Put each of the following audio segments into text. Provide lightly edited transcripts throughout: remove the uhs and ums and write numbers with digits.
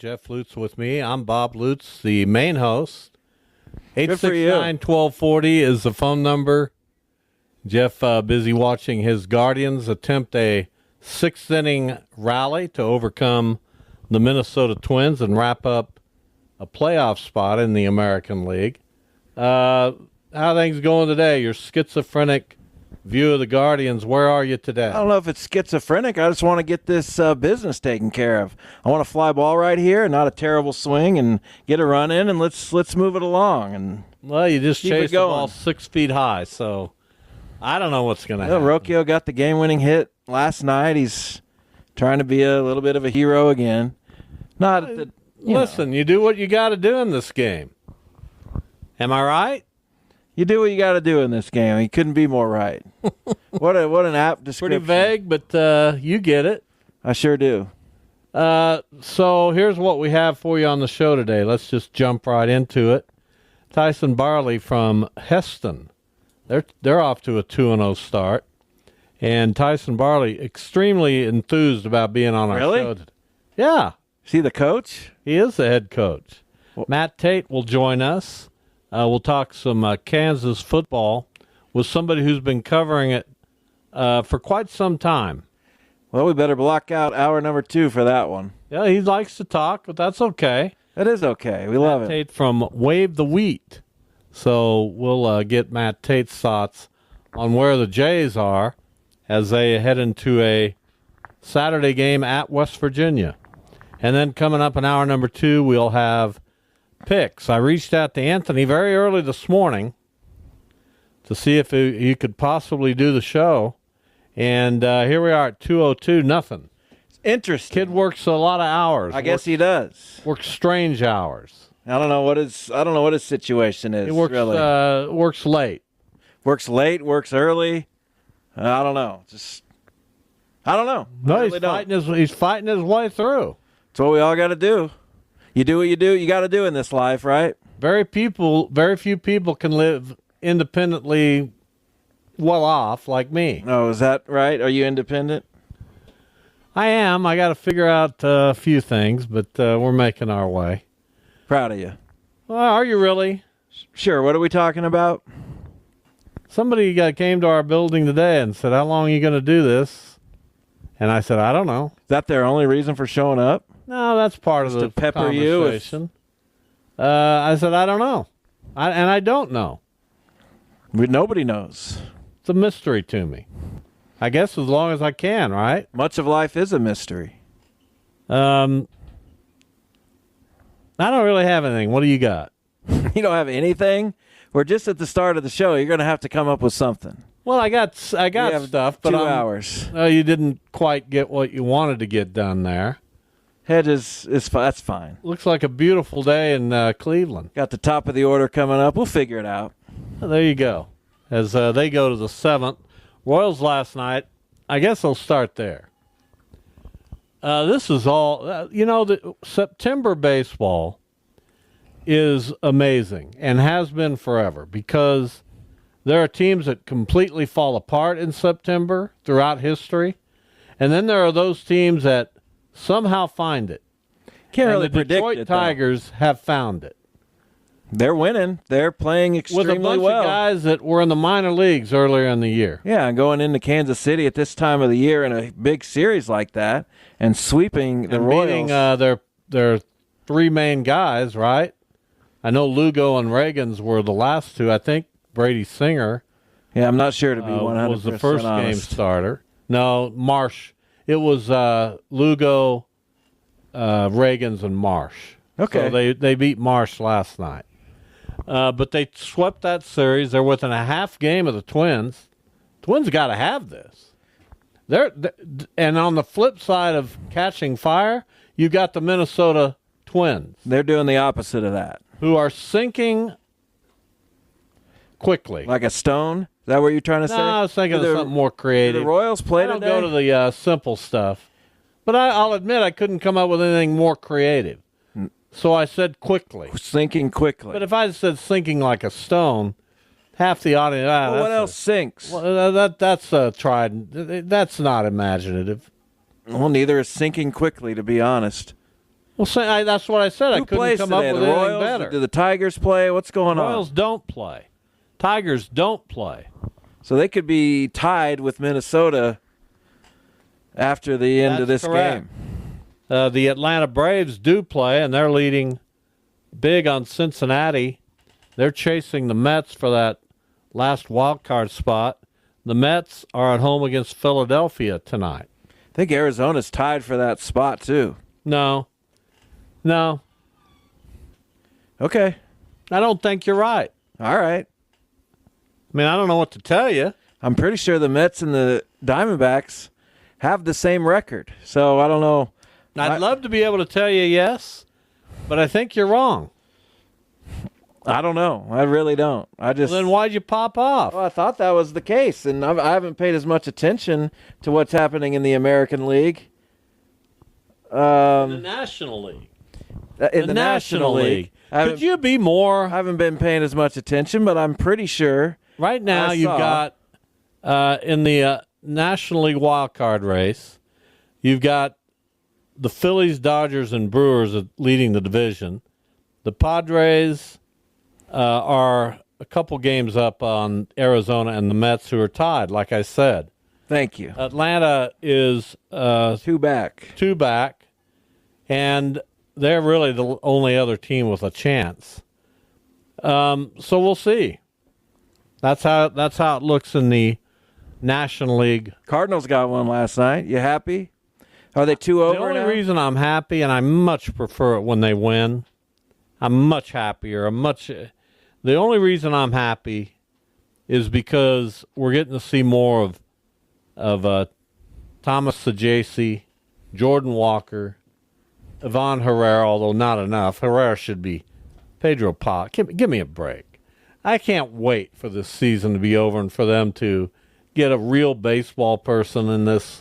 Jeff Lutz with me. I'm Bob Lutz, the main host. Good for you. 869-1240 is the phone number. Jeff busy watching his Guardians attempt a sixth-inning rally to overcome the Minnesota Twins and wrap up a playoff spot in the American League. How are things going today? Your schizophrenic view of the Guardians, where are you today? I don't know if it's schizophrenic. I just want to get this business taken care of. I want a fly ball right here, not a terrible swing, and get a run in, and let's move it along. And well, you just keep it chased the going. ball 6 feet high, so I don't know what's going to happen. Rocchio got the game-winning hit last night. He's trying to be a little bit of a hero again. Not at the, Listen, you do what you got to do in this game. Am I right? You do what you got to do in this game. You couldn't be more right. What an apt description. Pretty vague, but you get it. I sure do. So here's what we have for you on the show today. Let's just jump right into it. Tyson Barley from Heston. They're off to a 2-0 start. And Tyson Barley extremely enthused about being on our show today. Yeah. Is he the coach? He is the head coach. Matt Tate will join us. We'll talk some Kansas football with somebody who's been covering it for quite some time. Well, we better block out hour number 2 for that one. Yeah, he likes to talk, but that's okay. That is okay. We love Matt it. Tate from Wave the Wheat. So we'll get Matt Tate's thoughts on where the Jays are as they head into a Saturday game at West Virginia. And then coming up in hour number 2, we'll have picks. I reached out to Anthony very early this morning to see if he could possibly do the show. And here we are at 2:02, nothing. It's interesting. Kid works a lot of hours. I guess he does. Works strange hours. I don't know what his situation is. He works really. Works late. Works late, works early. I don't know. I don't know. No, I really he's fighting his way through. That's what we all got to do. You do what you got to do in this life, right? Very few people can live independently well off like me. Oh, is that right? Are you independent? I am. I got to figure out a few things, but we're making our way. Proud of you. Well, are you really? Sure. What are we talking about? Somebody came to our building today and said, "How long are you going to do this?" And I said, "I don't know." Is that their only reason for showing up? No, that's part Just of the to pepper you with- conversation. I said, "I don't know," and I don't know. Nobody knows. It's a mystery to me. I guess as long as I can, right? Much of life is a mystery. I don't really have anything. What do you got? You don't have anything? We're just at the start of the show. You're going to have to come up with something. Well, I got We have stuff, but 2 hours. You didn't quite get what you wanted to get done there. Hedges that's fine. Looks like a beautiful day in Cleveland. Got the top of the order coming up. We'll figure it out. Well, there you go. As they go to the 7th. Royals last night. I guess I'll start there. This is all, the September baseball is amazing and has been forever because there are teams that completely fall apart in September throughout history. And then there are those teams that somehow find it. Can't and really the predict Detroit it, though. Tigers have found it. They're winning. They're playing extremely With a bunch well. of guys that were in the minor leags earlier in the year. Yeah, and going into Kansas City at this time of the year in a big series like that and sweeping the And Royals. beating their 3 main guys, right? I know Lugo and Reagans were the last 2. I think Brady Singer Yeah, I'm not sure to be 100% was the first game honest. starter. No, Marsh. It was Lugo, Reagans, and Marsh. Okay. So they beat Marsh last night. But they swept that series. They're within a half game of the Twins. Twins got to have this. And on the flip side of catching fire, you got the Minnesota Twins, They're doing the opposite of that. who are sinking quickly. Like a stone? Is that what you're trying to say? No, I was thinking of Do the- something more do creative. the Royals play I don't today? go to the simple stuff. But I'll admit I couldn't come up with anything more creative. So I said quickly. Sinking quickly. But if I said sinking like a stone, half the audience. Well, what else sinks? That's tried. That's not imaginative. Well, neither is sinking quickly, to be honest. Well, that's what I said. I Who couldn't plays come today? up with The anything Royals? better. Do the Tigers play? What's going Royals on? don't play. Tigers don't play. So they could be tied with Minnesota after the end of That's this correct. game. The Atlanta Braves do play, and they're leading big on Cincinnati. They're chasing the Mets for that last wild card spot. The Mets are at home against Philadelphia tonight. I think Arizona's tied for that spot too. No. Okay. I don't think you're right. All right. I mean, I don't know what to tell you. I'm pretty sure the Mets and the Diamondbacks have the same record. So I don't know. I'd love to be able to tell you yes, but I think you're wrong. I don't know. I really don't. Well, then why'd you pop off? Well, I thought that was the case, and I haven't paid as much attention to what's happening in the American League. The National League. In the National League. Could you be more? I haven't been paying as much attention, but I'm pretty sure. Right now, you've got in the National League wild card race, you've got the Phillies, Dodgers, and Brewers leading the division. The Padres are a couple games up on Arizona and the Mets, who are tied, like I said. Thank you. Atlanta is Two back, and they're really the only other team with a chance. So we'll see. That's how it looks in the National League. Cardinals got one last night. You happy? Are they 2-0 The only now? reason I'm happy, and I much prefer it when they win, I'm much happier. The only reason I'm happy is because we're getting to see more of Thomas Saggese, Jordan Walker, Ivan Herrera, although not enough. Herrera should be Pedro Paz. Give me a break. I can't wait for this season to be over and for them to get a real baseball person in this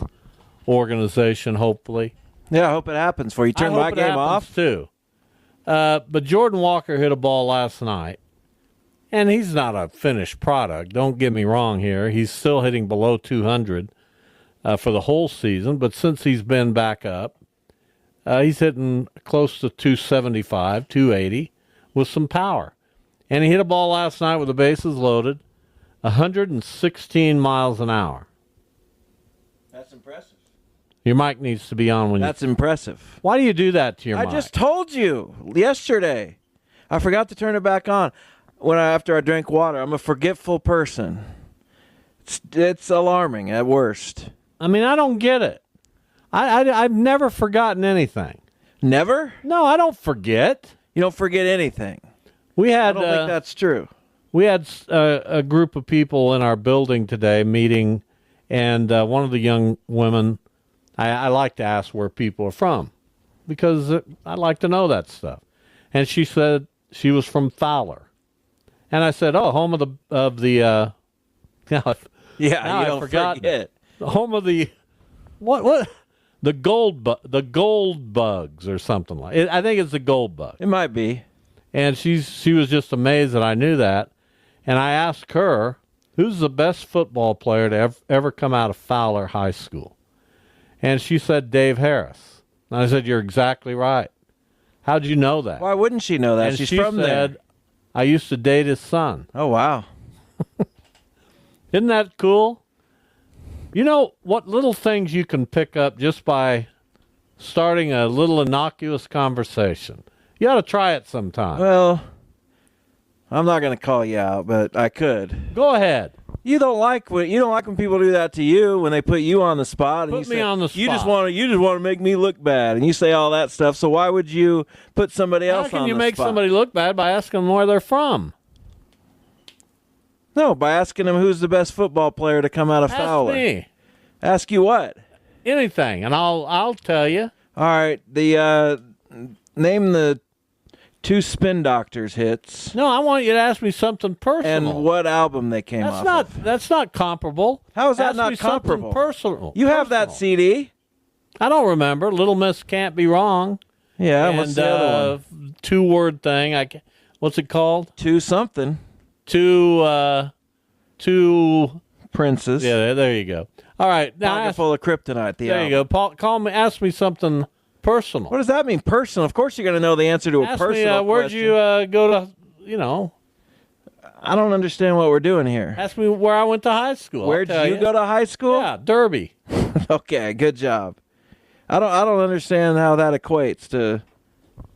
organization, hopefully. Yeah, I hope it happens for you. Turn my game off too. But Jordan Walker hit a ball last night, and he's not a finished product. Don't get me wrong here. He's still hitting below 200 for the whole season, but since he's been back up, he's hitting close to 275, 280 with some power. And he hit a ball last night with the bases loaded, 116 miles an hour. That's impressive. Your mic needs to be on when That's impressive. Why do you do that to your mic? I just told you yesterday. I forgot to turn it back on after I drank water. I'm a forgetful person. It's alarming at worst. I mean, I don't get it. I've never forgotten anything. Never? No, I don't forget. You don't forget anything. We I had don't think that's true. we had a group of people in our building today meeting, and one of the young women, I like to ask where people are from because I like to know that stuff. And she said she was from Fowler, and I said, "Oh, home of the now Yeah, now you I've don't forgotten. forget. The home of the what the gold bugs or something like it. I think it's the gold bug." It might be. And she was just amazed that I knew that. And I asked her, who's the best football player to ever come out of Fowler High School? And she said Dave Harris. And I said, you're exactly right. How'd you know that? Why wouldn't she know that? And She's she from said, there. I used to date his son. Oh, wow. Isn't that cool? You know what little things you can pick up just by starting a little innocuous conversation. You ought to try it sometime. Well, I'm not going to call you out, but I could. Go ahead. You don't like when people do that to you, when they put you on the spot. And Put you me say, on the You just spot. want to make me look bad, and you say all that stuff. So why would you put somebody How else on the spot? can you make somebody look bad by asking them where they're from? No, by asking them who's the best football player to come out of Ask Fowler. me Ask you what? anything, and I'll tell you. All right, name the two Spin Doctors hits No, I want you to ask me something personal. and what album they came off of. That's not comparable. How is that Ask not me something comparable? Personal. You have that Personal. CD? I don't remember. Little Miss Can't Be Wrong. Yeah, and what's the other one? 2-word thing. What's it called? Two something. Two. Princes. Yeah, there you go. All right, now Pocket full of kryptonite. The there you album. go. Paul, ask me something Personal. What does that mean, personal? Of course you're going to know the answer to a Ask personal me, where'd question. you go to, I don't understand what we're doing here. ask me where I went to high school. Where'd you go to high school? Yeah, Derby. Okay, good job. I don't understand how that equates to.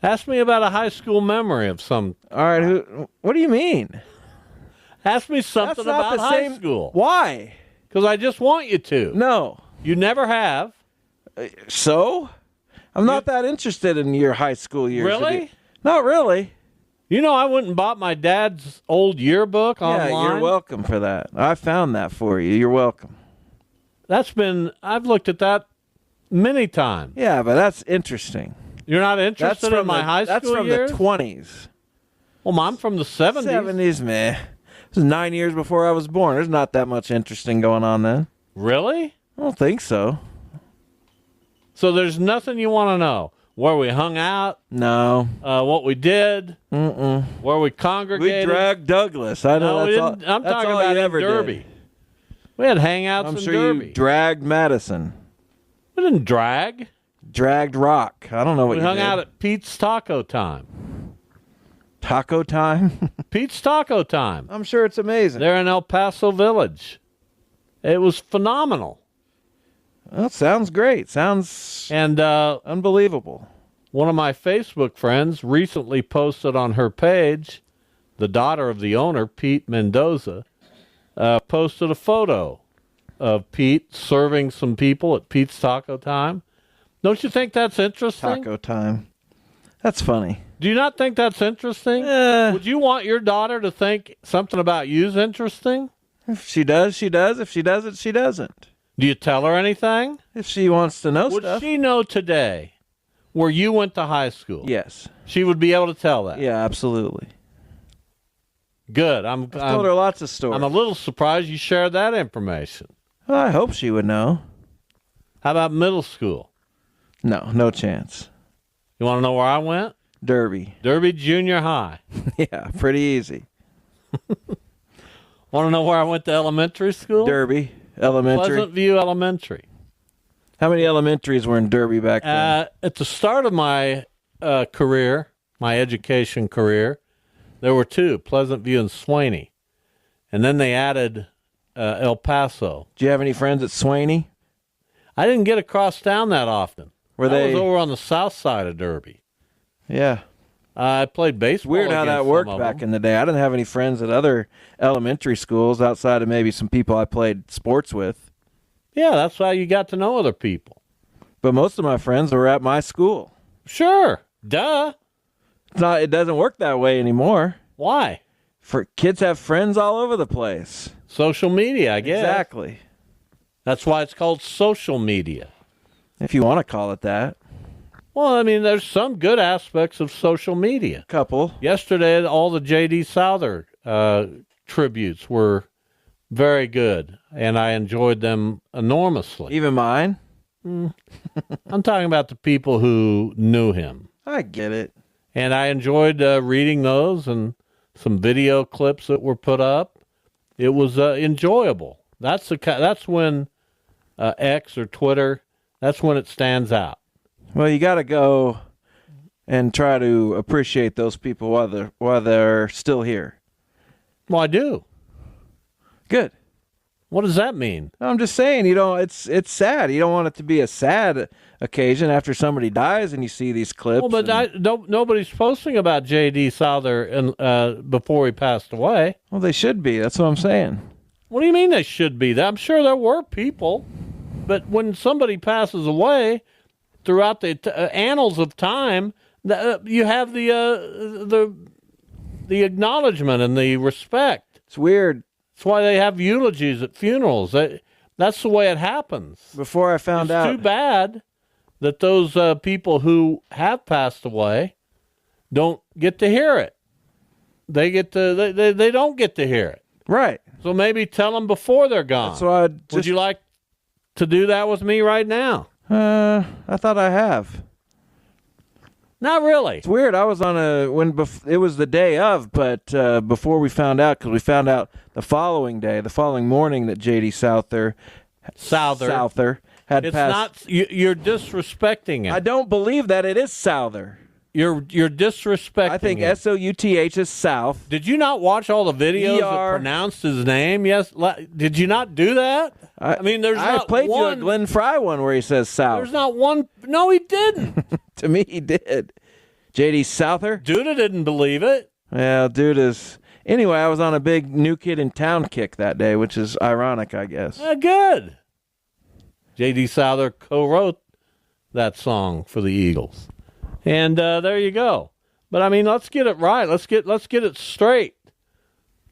Ask me about a high school memory of some. All right, what do you mean? Ask me something That's not about the high same. school. Why? Because I just want you to. No. You never have. So? I'm not that interested in your high school years. Really? Not really. I went and bought my dad's old yearbook online. Yeah, you're welcome for that. I found that for you. You're welcome. I've looked at that many times. Yeah, but that's interesting. You're not interested in my high school That's from years? the 20s. Well, I'm from the 70s. 70s, man. This is 9 years before I was born. There's not that much interesting going on then. Really? I don't think so. So there's nothing you want to know. Where we hung out, No. what we did, where we We congregated. dragged Douglas. I know No, we that's all. didn't. I'm that's talking all about you in ever Derby. did. We had hangouts I'm in sure Derby. you dragged Madison. We didn't drag. Dragged Rock. I don't know what We you hung did. out at Pete's Taco Time. Taco Time. Pete's Taco Time. I'm sure it's amazing. There in El Paso Village. It was phenomenal. Well, sounds great. Sounds And unbelievable. one of my Facebook friends recently posted on her page, the daughter of the owner, Pete Mendoza, posted a photo of Pete serving some people at Pete's Taco Time. Don't you think that's interesting? Taco Time. That's funny. Do you not think that's interesting? Would you want your daughter to think something about you is interesting? If she does, she does. If she doesn't, she doesn't. Do you tell her anything? If she wants to know Would stuff. she know today where you went to high school? Yes. She would be able to tell that. Yeah, absolutely. Good. I've told her lots of stories. I'm a little surprised you shared that information. Well, I hope she would know. How about middle school? No, no chance. You want to know where I went? Derby. Derby Junior High. Yeah, pretty easy. Want to know where I went to elementary school? Derby. Elementary. Pleasant View Elementary. How many elementaries were in Derby back then? At the start of my career, my education career, there were two, Pleasant View and Swaney. And then they added El Paso. Do you have any friends at Swaney? I didn't get across town that often. Were I they? was over on the south side of Derby. Yeah. I played baseball. Weird how that against worked some of back them. in the day. I didn't have any friends at other elementary schools outside of maybe some people I played sports with. Yeah, that's how you got to know other people. But most of my friends were at my school. Sure. Duh. It doesn't work that way anymore. Why? Kids have friends all over the place. Social media, I guess. Exactly. That's why it's called social media. If you want to call it that. Well, I mean, there's some good aspects of social media. Couple. Yesterday, all the J.D. Souther tributes were very good, and I enjoyed them enormously. Even mine. I'm talking about the people who knew him. I get it. And I enjoyed reading those and some video clips that were put up. It was enjoyable. That's when X or Twitter, that's when it stands out. Well, you got to go and try to appreciate those people while they're still here. Well, I do. Good. What does that mean? No, I'm just saying, it's sad. You don't want it to be a sad occasion after somebody dies and you see these clips. Well, but nobody's posting about J.D. Souther before he passed away. Well, they should be. That's what I'm saying. What do you mean they should be? I'm sure there were people, but when somebody passes away, throughout the annals of time, you have the acknowledgement and the respect. It's weird. That's why they have eulogies at funerals. That's the way it happens. Before I found out. It's too bad that those people who have passed away don't get to hear it. They don't get to hear it. Right. So maybe tell them before they're gone. That's why Would you like to do that with me right now? I thought I have. Not really. It's weird. I was on it was the day of, but before we found out, because we found out the following morning that J.D. Souther had It's passed. not. You're disrespecting it. I don't believe that it is Souther. You're disrespecting. I think him. South is South. Did you not watch all the videos that ER. pronounced his name? Yes. Did you not do that? I mean, there's I not played one. you a Glenn Fry one where he says South. There's not one. No, he didn't. To me, he did. J.D. Souther? Duda didn't believe it. Well, dude is. Anyway, I was on a big New Kid in Town kick that day, which is ironic, I guess. Good. J.D. Souther co-wrote that song for the Eagles, and there you go. But I mean, let's get it right. Let's get it straight.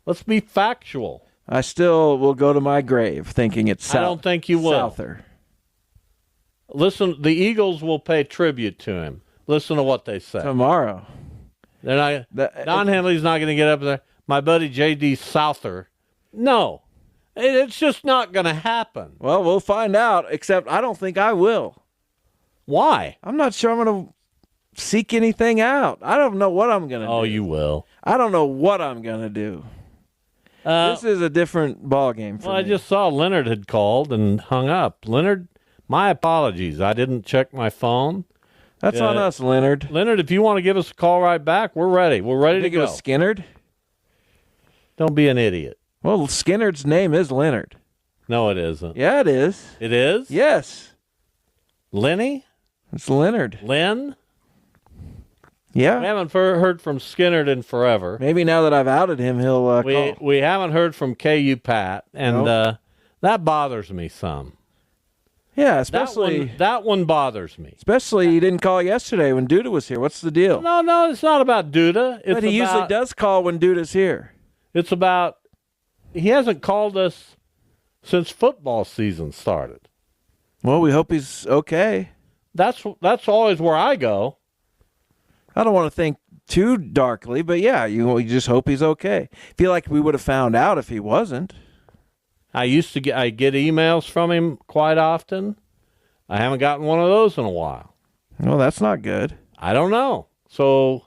Let's be factual. I still will go to my grave thinking it's South. I don't think you will. Souther. Listen, the Eagles will pay tribute to him. Listen to what they say. Tomorrow. They're not. Don Henley's not going to get up there. My buddy J.D. Souther. No, it's just not going to happen. Well, we'll find out, except I don't think I will. Why? I'm not sure I'm going to seek anything out. I don't know what I'm going to do. Oh, you will. I don't know what I'm going to do. This is a different ball game for me. I just saw Leonard had called and hung up. Leonard, my apologies. I didn't check my phone. That's on us, Leonard. Leonard, if you want to give us a call right back, we're ready. We're ready I think to it go. was Skinnerd. Don't be an idiot. Well, Skinnerd's name is Leonard. No, it isn't. Yeah, it is. It is? Yes. Lenny? It's Leonard. Len? Yeah. We haven't heard from Skinnerd in forever. Maybe now that I've outed him, he'll call. We haven't heard from KU Pat, and Nope. that bothers me some. Yeah, especially That one bothers me. especially he didn't call yesterday when Duda was here. What's the deal? No, it's not about Duda. It's But he usually does call when Duda's here. It's about he hasn't called us since football season started. Well, we hope he's okay. That's always where I go. I don't want to think too darkly, but yeah, you just hope he's okay. Feel like we would have found out if he wasn't. I get emails from him quite often. I haven't gotten one of those in a while. Well, that's not good. I don't know. So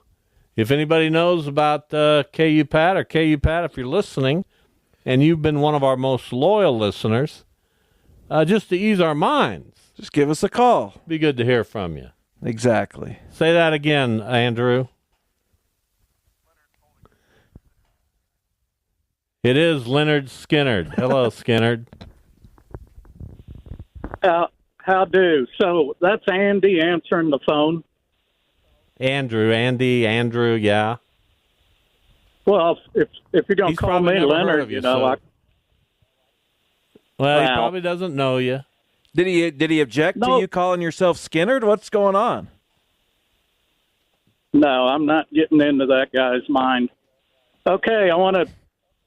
if anybody knows about KU Pat or KU Pat, if you're listening and you've been one of our most loyal listeners, just to ease our minds, Just give us a call. be good to hear from you. Exactly. Say that again, Andrew. It is Leonard Skinnerd. Hello, Skinnerd. How do? So that's Andy answering the phone. Andrew, yeah. Well, if you're going to He's call probably me never heard Leonard, of you, you know, so- Well, he Wow. probably doesn't know you. Did he object to No. you calling yourself Skinnerd? What's going on? no, I'm not getting into that guy's mind. Okay,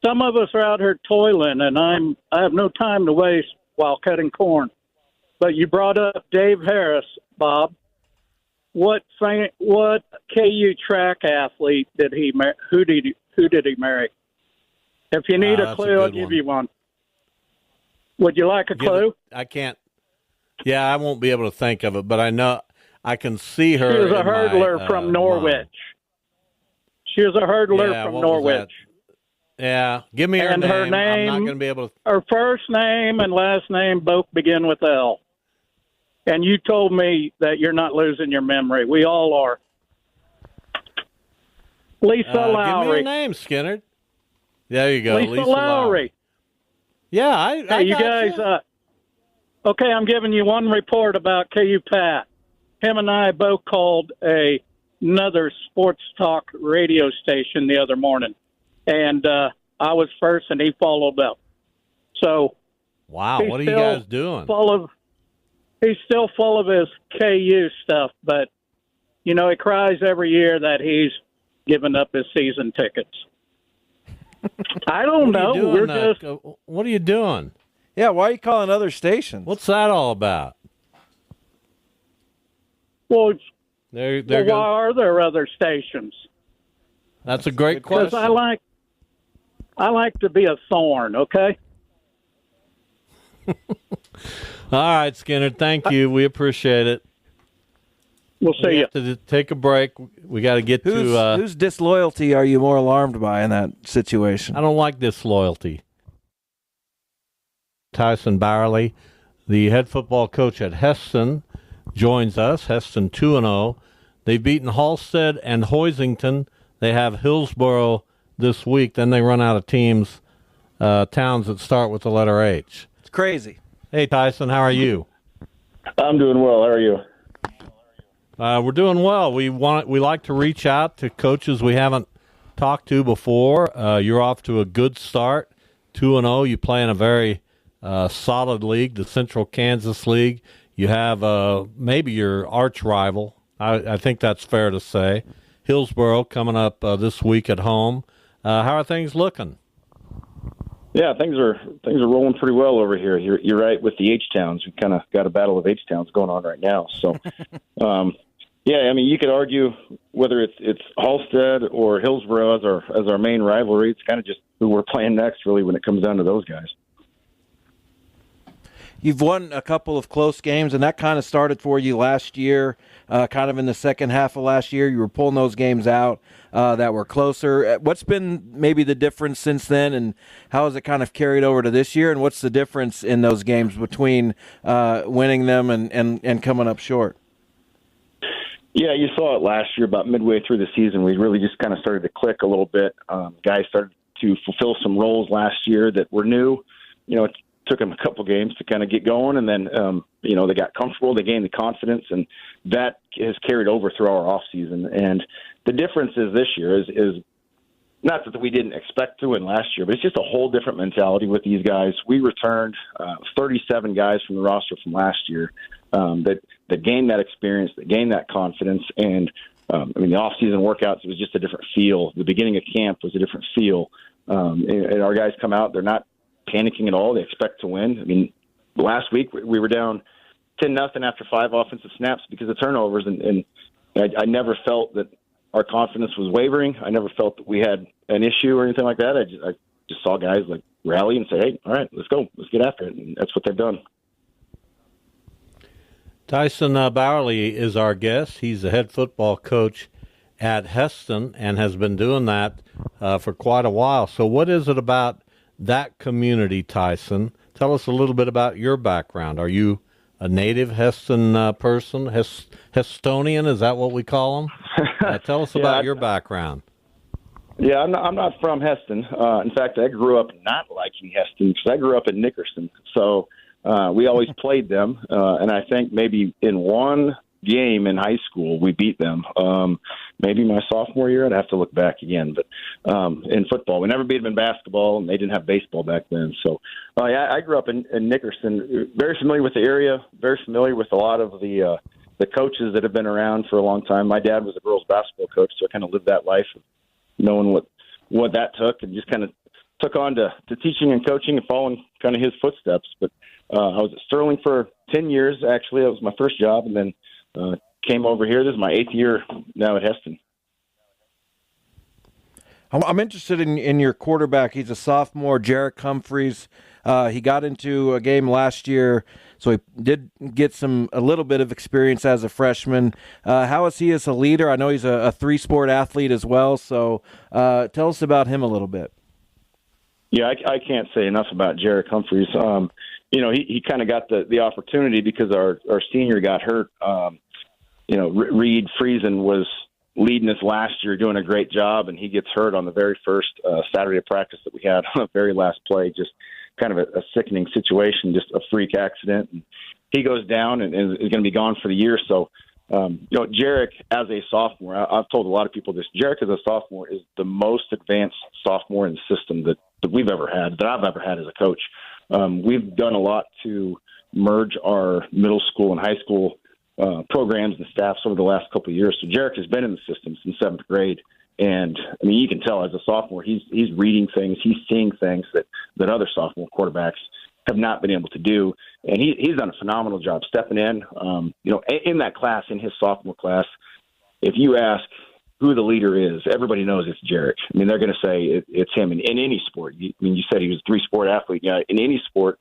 some of us are out here toiling, and I have no time to waste while cutting corn. But you brought up Dave Harris, Bob. What KU track athlete did he marry? Who did he marry? If you need a That's a clue, I'll good give one. you one. Would you like a clue? I can't. Yeah, I won't be able to think of it, but I know I can see her. She was a in my, hurdler from mind. Norwich. She was a hurdler Yeah, from what was Norwich. Yeah, give me her And name. her I'm not name- going to be able to. Her first name and last name both begin with L. And you told me that you're not losing your memory. We all are. Lisa Give me her Lowry. name, Skinner. There you go, Lisa Lowry. Yeah, I Hey, you got guys. Okay, I'm giving you one report about KU Pat. Him and I both called another sports talk radio station the other morning, and I was first, and he followed up. So Wow, he's what are you still guys doing? He's still full of his KU stuff, but he cries every year that he's given up his season tickets. I don't know. We're just What are you doing? Yeah, why are you calling other stations? What's that all about? well. There Why goes. are there other stations? That's a great Because question. I like to be a thorn. Okay. All right, Skinner. Thank you. We appreciate it. We'll see We you. have to take a break. We got to get to. Whose disloyalty are you more alarmed by in that situation? I don't like disloyalty. Tyson Bowerly, the head football coach at Hesston, joins us. Hesston 2-0. They've beaten Halstead and Hoisington. They have Hillsboro this week. Then they run out of teams, towns that start with the letter H. It's crazy. Hey, Tyson, how are you? I'm doing well. How are you? We're doing well. We like to reach out to coaches we haven't talked to before. You're off to a good start, 2-0. You play in a very solid league, the Central Kansas League. You have maybe your arch rival. I think that's fair to say. Hillsboro coming up this week at home. How are things looking? Yeah, things are rolling pretty well over here. You're right with the H towns. We kind of got a battle of H towns going on right now. So, yeah, I mean, you could argue whether it's Halstead or Hillsboro as our main rivalry. It's kind of just who we're playing next, really, when it comes down to those guys. You've won a couple of close games, and that kind of started for you last year, kind of in the second half of last year. You were pulling those games out that were closer. What's been maybe the difference since then, and how has it kind of carried over to this year, and what's the difference in those games between winning them and coming up short? Yeah, you saw it last year about midway through the season. We really just kind of started to click a little bit. Guys started to fulfill some roles last year that were new. It took them a couple games to kind of get going, and then they got comfortable, they gained the confidence, and that has carried over through our off season. And the difference is this year is not that we didn't expect to win last year, but it's just a whole different mentality with these guys. We returned 37 guys from the roster from last year that gained that experience, that gained that confidence, and the off season workouts, it was just a different feel. The beginning of camp was a different feel, and our guys come out, they're not panicking at all. They expect to win. I mean, last week we were down 10-0 after 5 offensive snaps because of turnovers, and I never felt that our confidence was wavering. I never felt that we had an issue or anything like that. I just saw guys like rally and say, "Hey, all right, let's go, let's get after it," and that's what they've done. Tyson Bowerly is our guest. He's the head football coach at Hesston and has been doing that for quite a while. So, what is it about that community, Tyson? Tell us a little bit about your background. Are you a native Hesston person? Hestonian, is that what we call them? Tell us about your background. Yeah, I'm not from Hesston. In fact, I grew up not liking Hesston because I grew up in Nickerson. So we always played them, and I think maybe in one game in high school we beat them. Maybe my sophomore year, I'd have to look back again. But in football, we never beat them in basketball, and they didn't have baseball back then. So I grew up in Nickerson, very familiar with the area, very familiar with a lot of the coaches that have been around for a long time. My dad was a girls basketball coach, so I kind of lived that life of knowing what that took, and just kind of took on to teaching and coaching and following kind of his footsteps. But I was at Sterling for 10 years, actually. That was my first job, and then came over here. This is my 8th year now at Hesston. I'm interested in your quarterback. He's a sophomore, Jarek Humphreys. He got into a game last year, so he did get a little bit of experience as a freshman. How is he as a leader? I know he's a 3-sport athlete as well, so tell us about him a little bit. Yeah, I can't say enough about Jarek Humphreys. He kind of got the opportunity because our senior got hurt. Reed Friesen was leading us last year, doing a great job, and he gets hurt on the very first Saturday of practice that we had on the very last play. Just kind of a sickening situation, just a freak accident. And he goes down and is going to be gone for the year. So, Jarek as a sophomore, I've told a lot of people this, Jarek as a sophomore is the most advanced sophomore in the system that we've ever had, that I've ever had as a coach. We've done a lot to merge our middle school and high school programs and staffs over the last couple of years. So Jarek has been in the system since 7th grade. And, you can tell as a sophomore, he's reading things, he's seeing things that other sophomore quarterbacks have not been able to do. And he's done a phenomenal job stepping in. In that class, in his sophomore class, if you ask who the leader is, everybody knows it's Jarek. They're going to say it's him in any sport. You said he was a 3-sport athlete. Yeah, in any sport,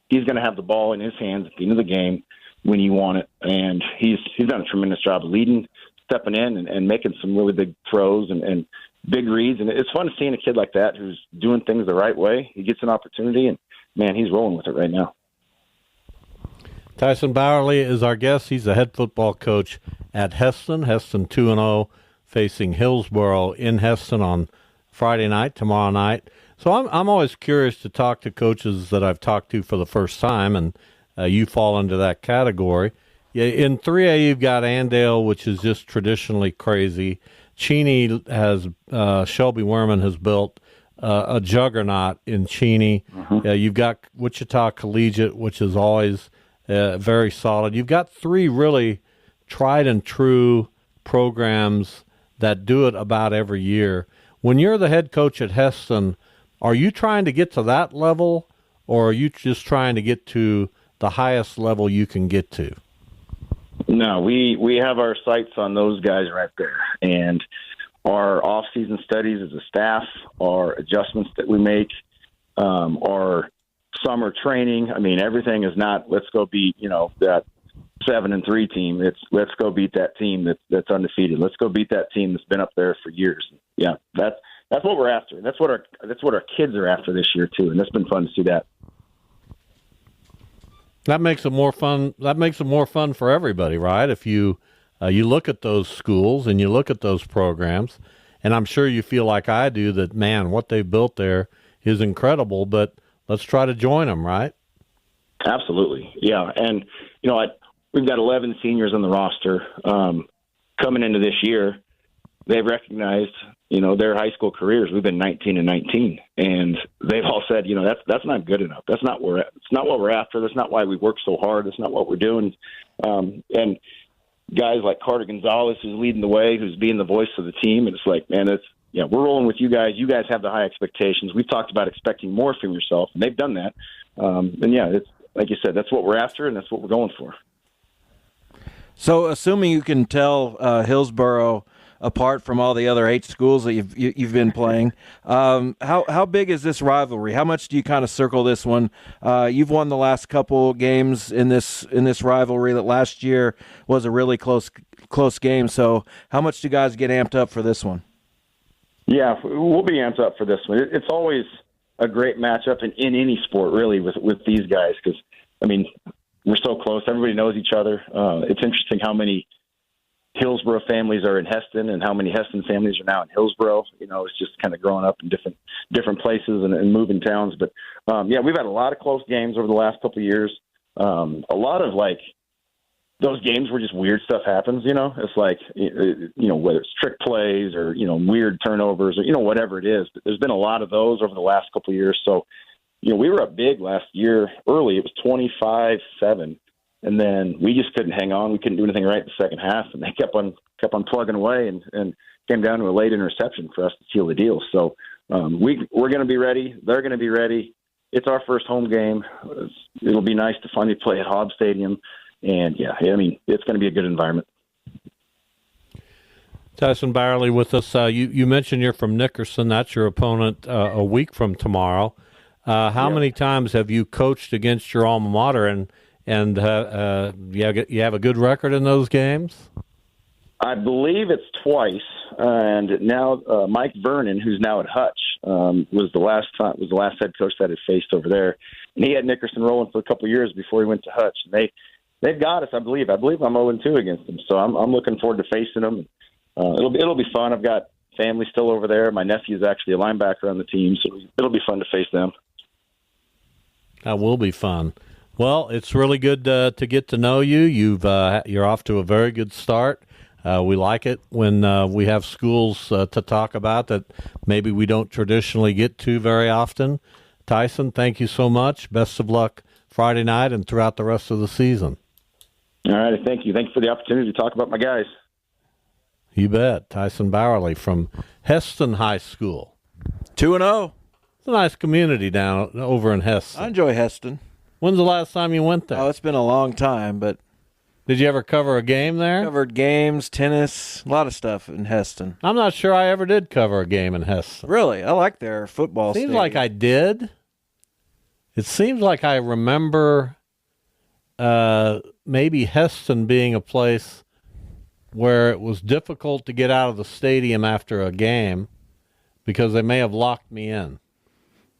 he's going to have the ball in his hands at the end of the game when you want it. And he's done a tremendous job leading, stepping in and making some really big throws and big reads. And it's fun seeing a kid like that who's doing things the right way. He gets an opportunity, and, man, he's rolling with it right now. Tyson Bowerly is our guest. He's the head football coach at Hesston. Hesston 2-0, facing Hillsboro in Hesston on Friday night, tomorrow night. So I'm always curious to talk to coaches that I've talked to for the first time, and you fall into that category. Yeah, in 3A, you've got Andale, which is just traditionally crazy. Cheney has Shelby Werman has built a juggernaut in Cheney. You've got Wichita Collegiate, which is always very solid. You've got three really tried and true programs that do it about every year. When you're the head coach at Hesston, are you trying to get to that level, or are you just trying to get to the highest level you can get to? No, we have our sights on those guys right there. And our off-season studies as a staff, our adjustments that we make, our summer training. I mean, everything is not, let's go beat, that 7-3 team. It's let's go beat that team that's undefeated. Let's go beat that team that's been up there for years. Yeah, that's what we're after. That's what our kids are after this year too. And it's been fun to see that. That makes it more fun. That makes it more fun for everybody, right? If you look at those schools and you look at those programs, and I'm sure you feel like I do that, man, what they've built there is incredible, but let's try to join them, right? Absolutely. Yeah. And, we've got 11 seniors on the roster coming into this year. They've recognized, their high school careers. We've been 19-19, and they've all said, that's not good enough. It's not what we're after. That's not why we work so hard. That's not what we're doing. And guys like Carter Gonzalez, who's leading the way, who's being the voice of the team. And it's like, man, we're rolling with you guys. You guys have the high expectations. We've talked about expecting more from yourself, and they've done that. It's like you said, that's what we're after, and that's what we're going for. So, assuming you can tell Hillsboro apart from all the other 8 schools that you've been playing, how big is this rivalry? How much do you kind of circle this one? You've won the last couple games in this rivalry. That last year was a really close game. So, how much do you guys get amped up for this one? Yeah, we'll be amped up for this one. It's always a great matchup in any sport, really, with these guys, because we're so close. Everybody knows each other. It's interesting how many Hillsboro families are in Hesston and how many Hesston families are now in Hillsboro. It's just kind of growing up in different places and moving towns. But, we've had a lot of close games over the last couple of years. A lot of, those games where just weird stuff happens, It's like, whether it's trick plays or, weird turnovers or, whatever it is. But there's been a lot of those over the last couple of years. So, we were up big last year early. It was 25-7, and then we just couldn't hang on. We couldn't do anything right in the second half, and they kept on plugging away and came down to a late interception for us to seal the deal. So we're going to be ready. They're going to be ready. It's our first home game. It'll be nice to finally play at Hobbs Stadium, and it's going to be a good environment. Tyson Bowerly with us. You mentioned you're from Nickerson. That's your opponent a week from tomorrow. How many times have you coached against your alma mater, and you have a good record in those games? I believe it's twice, and now Mike Vernon, who's now at Hutch, was the last head coach that had faced over there, and he had Nickerson rolling for a couple of years before he went to Hutch. And they've got us, I believe. I believe I'm 0-2 against them, so I'm looking forward to facing them. It'll be fun. I've got family still over there. My nephew's actually a linebacker on the team, so it'll be fun to face them. That will be fun. Well, it's really good to get to know you. You're off to a very good start. We like it when we have schools to talk about that maybe we don't traditionally get to very often. Tyson, thank you so much. Best of luck Friday night and throughout the rest of the season. All right, thank you. Thank you for the opportunity to talk about my guys. You bet. Tyson Bowerly from Hesston High School. 2-0. It's a nice community down over in Hesston. I enjoy Hesston. When's the last time you went there? Oh, it's been a long time, but... Did you ever cover a game there? Covered games, tennis, a lot of stuff in Hesston. I'm not sure I ever did cover a game in Hesston. Really? I like their football Seems stadium. like I did. It seems like I remember maybe Hesston being a place where it was difficult to get out of the stadium after a game because they may have locked me in.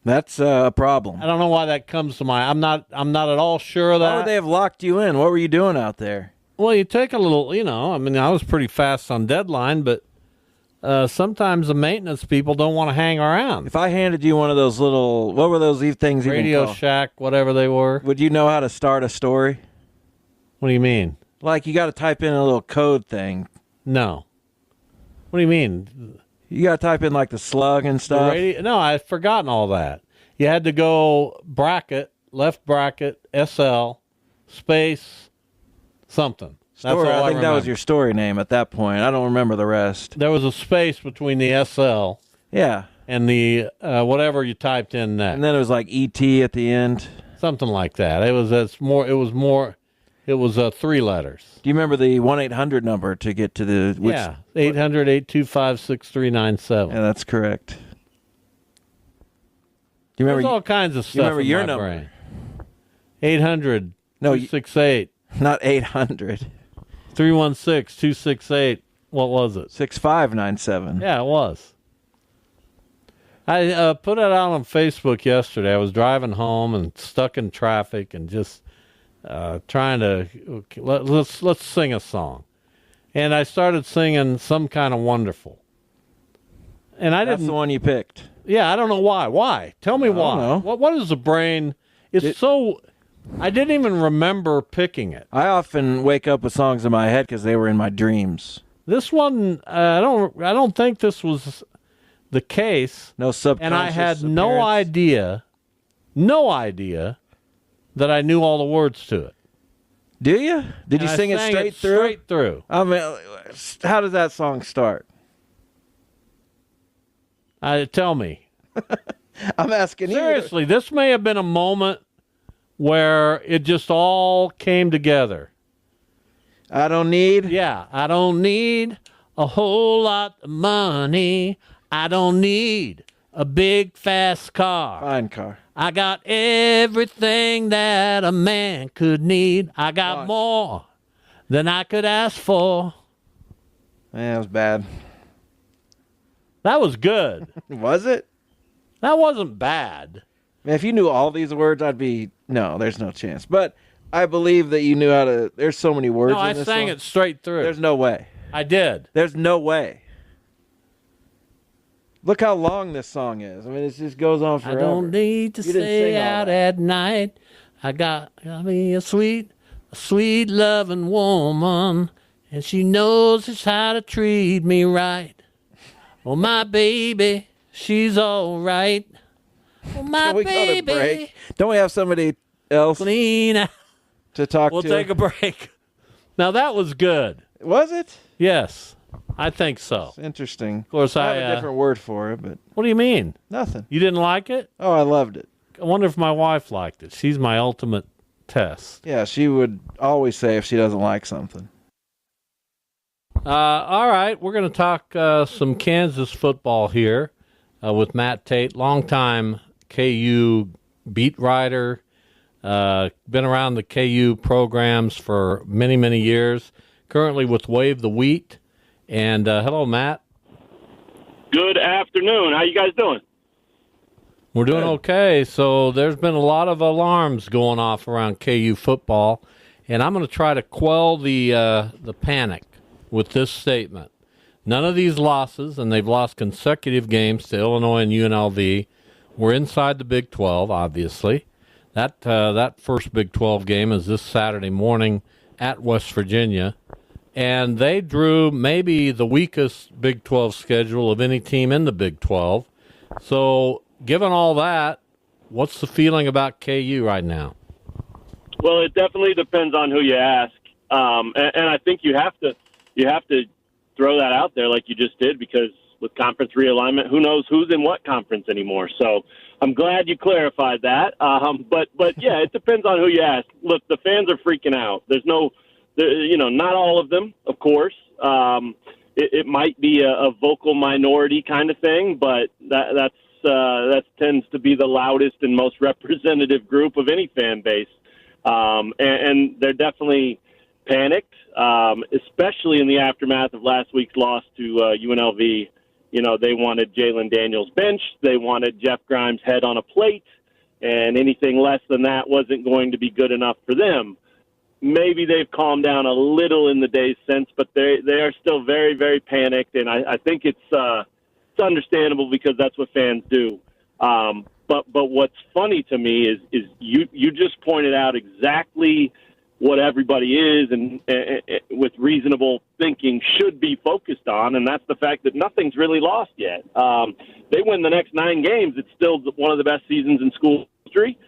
That's a problem. I don't know why that comes to mind. I'm not at all sure of that. Why would they have locked you in? What were you doing out there? Well, you take a little, I mean, I was pretty fast on deadline, but sometimes the maintenance people don't want to hang around. If I handed you one of those little, what were those things even Radio called? Shack, whatever they were. Would you know how to start a story? What do you mean? Like you got to type in a little code thing. No. What do you mean? You got to type in like the slug and stuff. No, I've forgotten all that. You had to go left bracket, SL, space, something. That's Story. all I think that was remember. your story name at that point. I don't remember the rest. There was a space between the SL Yeah. and the whatever you typed in next. And then it was like ET at the end. Something like that. It was 3 letters. Do you remember the 1-800 number to get to the... Yeah, 800-825-6397. Yeah, that's correct. Do you There's remember... all kinds of stuff remember in your my number? brain. 800 No, 268 Not 800. 316 268. What was it? 6597. Yeah, it was. I put it out on Facebook yesterday. I was driving home and stuck in traffic and just trying to let's sing a song. And I started singing Some Kind of Wonderful. And I That's didn't. the one you picked. Yeah, I don't know why. Why? Tell me why. know. What is the brain? It's so. I didn't even remember picking it. I often wake up with songs in my head because they were in my dreams. This one, I don't think this was the case. No subconscious And I had no appearance. idea that I knew all the words to it. Do you? Did you And I sing it sang straight through? Straight through. I mean, how does that song start? Tell me. I'm asking you. Seriously, this may have been a moment where it just all came together. I don't need. Yeah, I don't need a whole lot of money. I don't need a big fast car. Fine car. I got everything that a man could need. I got What? more than I could ask for. Yeah, that was bad. That was good. Was it? That wasn't bad. Man, if you knew all these words, I'd be... No, there's no chance. But I believe that you knew how to... There's so many words No, I in this sang song. it straight through. There's no way. I did. There's no way. Look how long this song is. I mean, it just goes on forever. I don't need to You didn't stay sing all out that. at night. I got me a sweet loving woman, and she knows just how to treat me right. Oh, my baby, she's all right. Oh, my Can we go to baby, break? Don't we have somebody else clean. to talk We'll to? take a break. Now that was good. Was it? Yes, I think so. Interesting. Of course, I have a different word for it, but What do you mean? nothing. You didn't like it? Oh, I loved it. I wonder if my wife liked it. She's my ultimate test. Yeah, she would always say if she doesn't like something. All right, we're going to talk some Kansas football here with Matt Tate, longtime KU beat writer, been around the KU programs for many, many years, currently with Wave the Wheat. And hello, Matt. Good afternoon. How you guys doing? We're doing okay. So there's been a lot of alarms going off around KU football, and I'm going to try to quell the panic with this statement. None of these losses, and they've lost consecutive games to Illinois and UNLV, were inside the Big 12, obviously. That first Big 12 game is this Saturday morning at West Virginia. And they drew maybe the weakest Big 12 schedule of any team in the Big 12. So, given all that, what's the feeling about KU right now? Well, it definitely depends on who you ask, and I think you have to throw that out there like you just did, because with conference realignment, who knows who's in what conference anymore. So I'm glad you clarified that. But yeah, it depends on who you ask. Look, the fans are freaking out. Not all of them, of course. It might be a vocal minority kind of thing, but that tends to be the loudest and most representative group of any fan base. And they're definitely panicked, especially in the aftermath of last week's loss to UNLV They wanted Jalen Daniels benched. They wanted Jeff Grimes' head on a plate, and anything less than that wasn't going to be good enough for them. Maybe they've calmed down a little in the days since, but they are still very, very panicked, and I think it's understandable because that's what fans do. But what's funny to me is you just pointed out exactly what everybody is and with reasonable thinking should be focused on, and that's the fact that nothing's really lost yet. They win the next 9 games. It's still one of the best seasons in school history.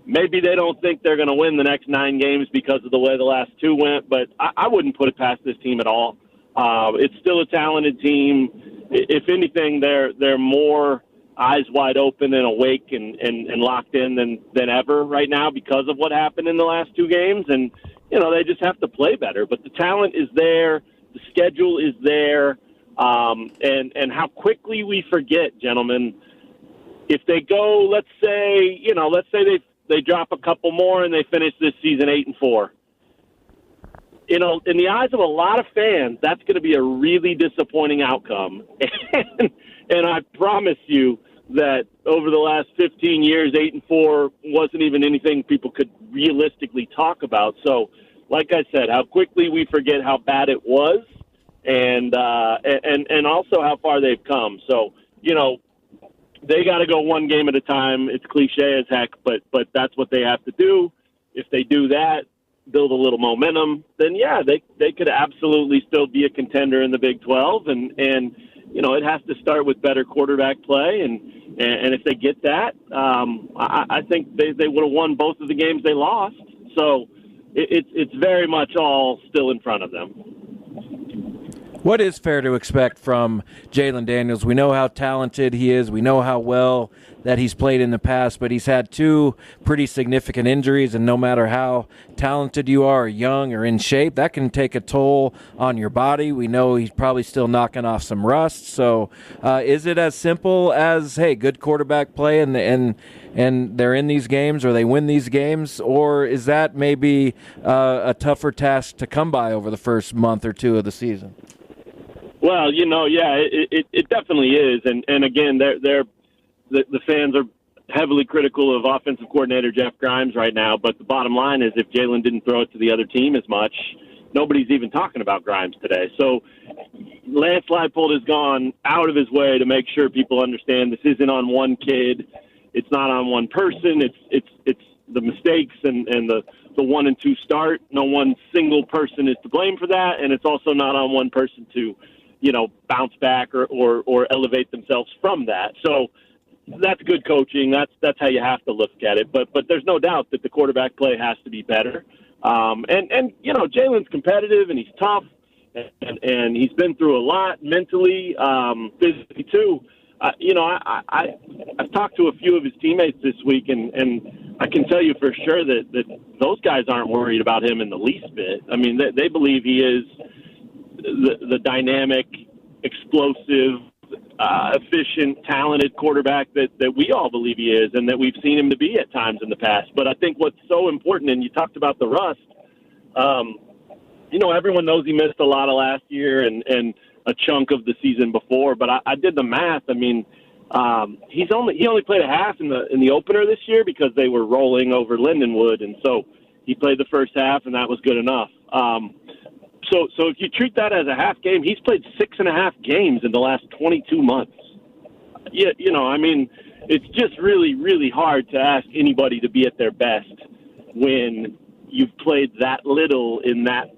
Maybe they don't think they're going to win the next 9 games because of the way the last 2 went, but I wouldn't put it past this team at all. It's still a talented team. If anything, they're more eyes wide open and awake and locked in than ever right now because of what happened in the last 2 games. And, they just have to play better. But the talent is there. The schedule is there. And how quickly we forget, gentlemen, if they go, let's say they drop a couple more and they finish this season 8-4. In the eyes of a lot of fans, that's going to be a really disappointing outcome. And I promise you that over the last 15 years, 8-4 wasn't even anything people could realistically talk about. So, like I said, how quickly we forget how bad it was, and also how far they've come. So, they got to go one game at a time. It's cliche as heck, but that's what they have to do. If they do that, build a little momentum, then they could absolutely still be a contender in the Big 12, and it has to start with better quarterback play, and if they get that, I think they would have won both of the games they lost. So it's very much all still in front of them. What is fair to expect from Jalen Daniels? We know how talented he is. We know how well that he's played in the past, but he's had 2 pretty significant injuries, and no matter how talented you are, young or in shape, that can take a toll on your body. We know he's probably still knocking off some rust. So is it as simple as, hey, good quarterback play and they're in these games or they win these games, or is that maybe a tougher task to come by over the first month or 2 of the season? Well, it definitely is, and again, the fans are heavily critical of offensive coordinator Jeff Grimes right now. But the bottom line is, if Jalen didn't throw it to the other team as much, nobody's even talking about Grimes today. So Lance Leipold has gone out of his way to make sure people understand this isn't on one kid, it's not on one person, it's the mistakes and the 1 and 2 start. No one single person is to blame for that, and it's also not on one person to bounce back or elevate themselves from that. So that's good coaching. That's how you have to look at it. But there's no doubt that the quarterback play has to be better. And Jalen's competitive and he's tough and he's been through a lot mentally, physically too. I've talked to a few of his teammates this week, and I can tell you for sure that those guys aren't worried about him in the least bit. I mean, they believe he is the dynamic, explosive, efficient, talented quarterback that we all believe he is and that we've seen him to be at times in the past. But I think what's so important, and you talked about the rust, everyone knows he missed a lot of last year and a chunk of the season before, but I did the math. I mean, he only played a half in the opener this year because they were rolling over Lindenwood, and so he played the first half, and that was good enough. So if you treat that as a half game, he's played 6.5 games in the last 22 months. I mean, it's just really, really hard to ask anybody to be at their best when you've played that little in that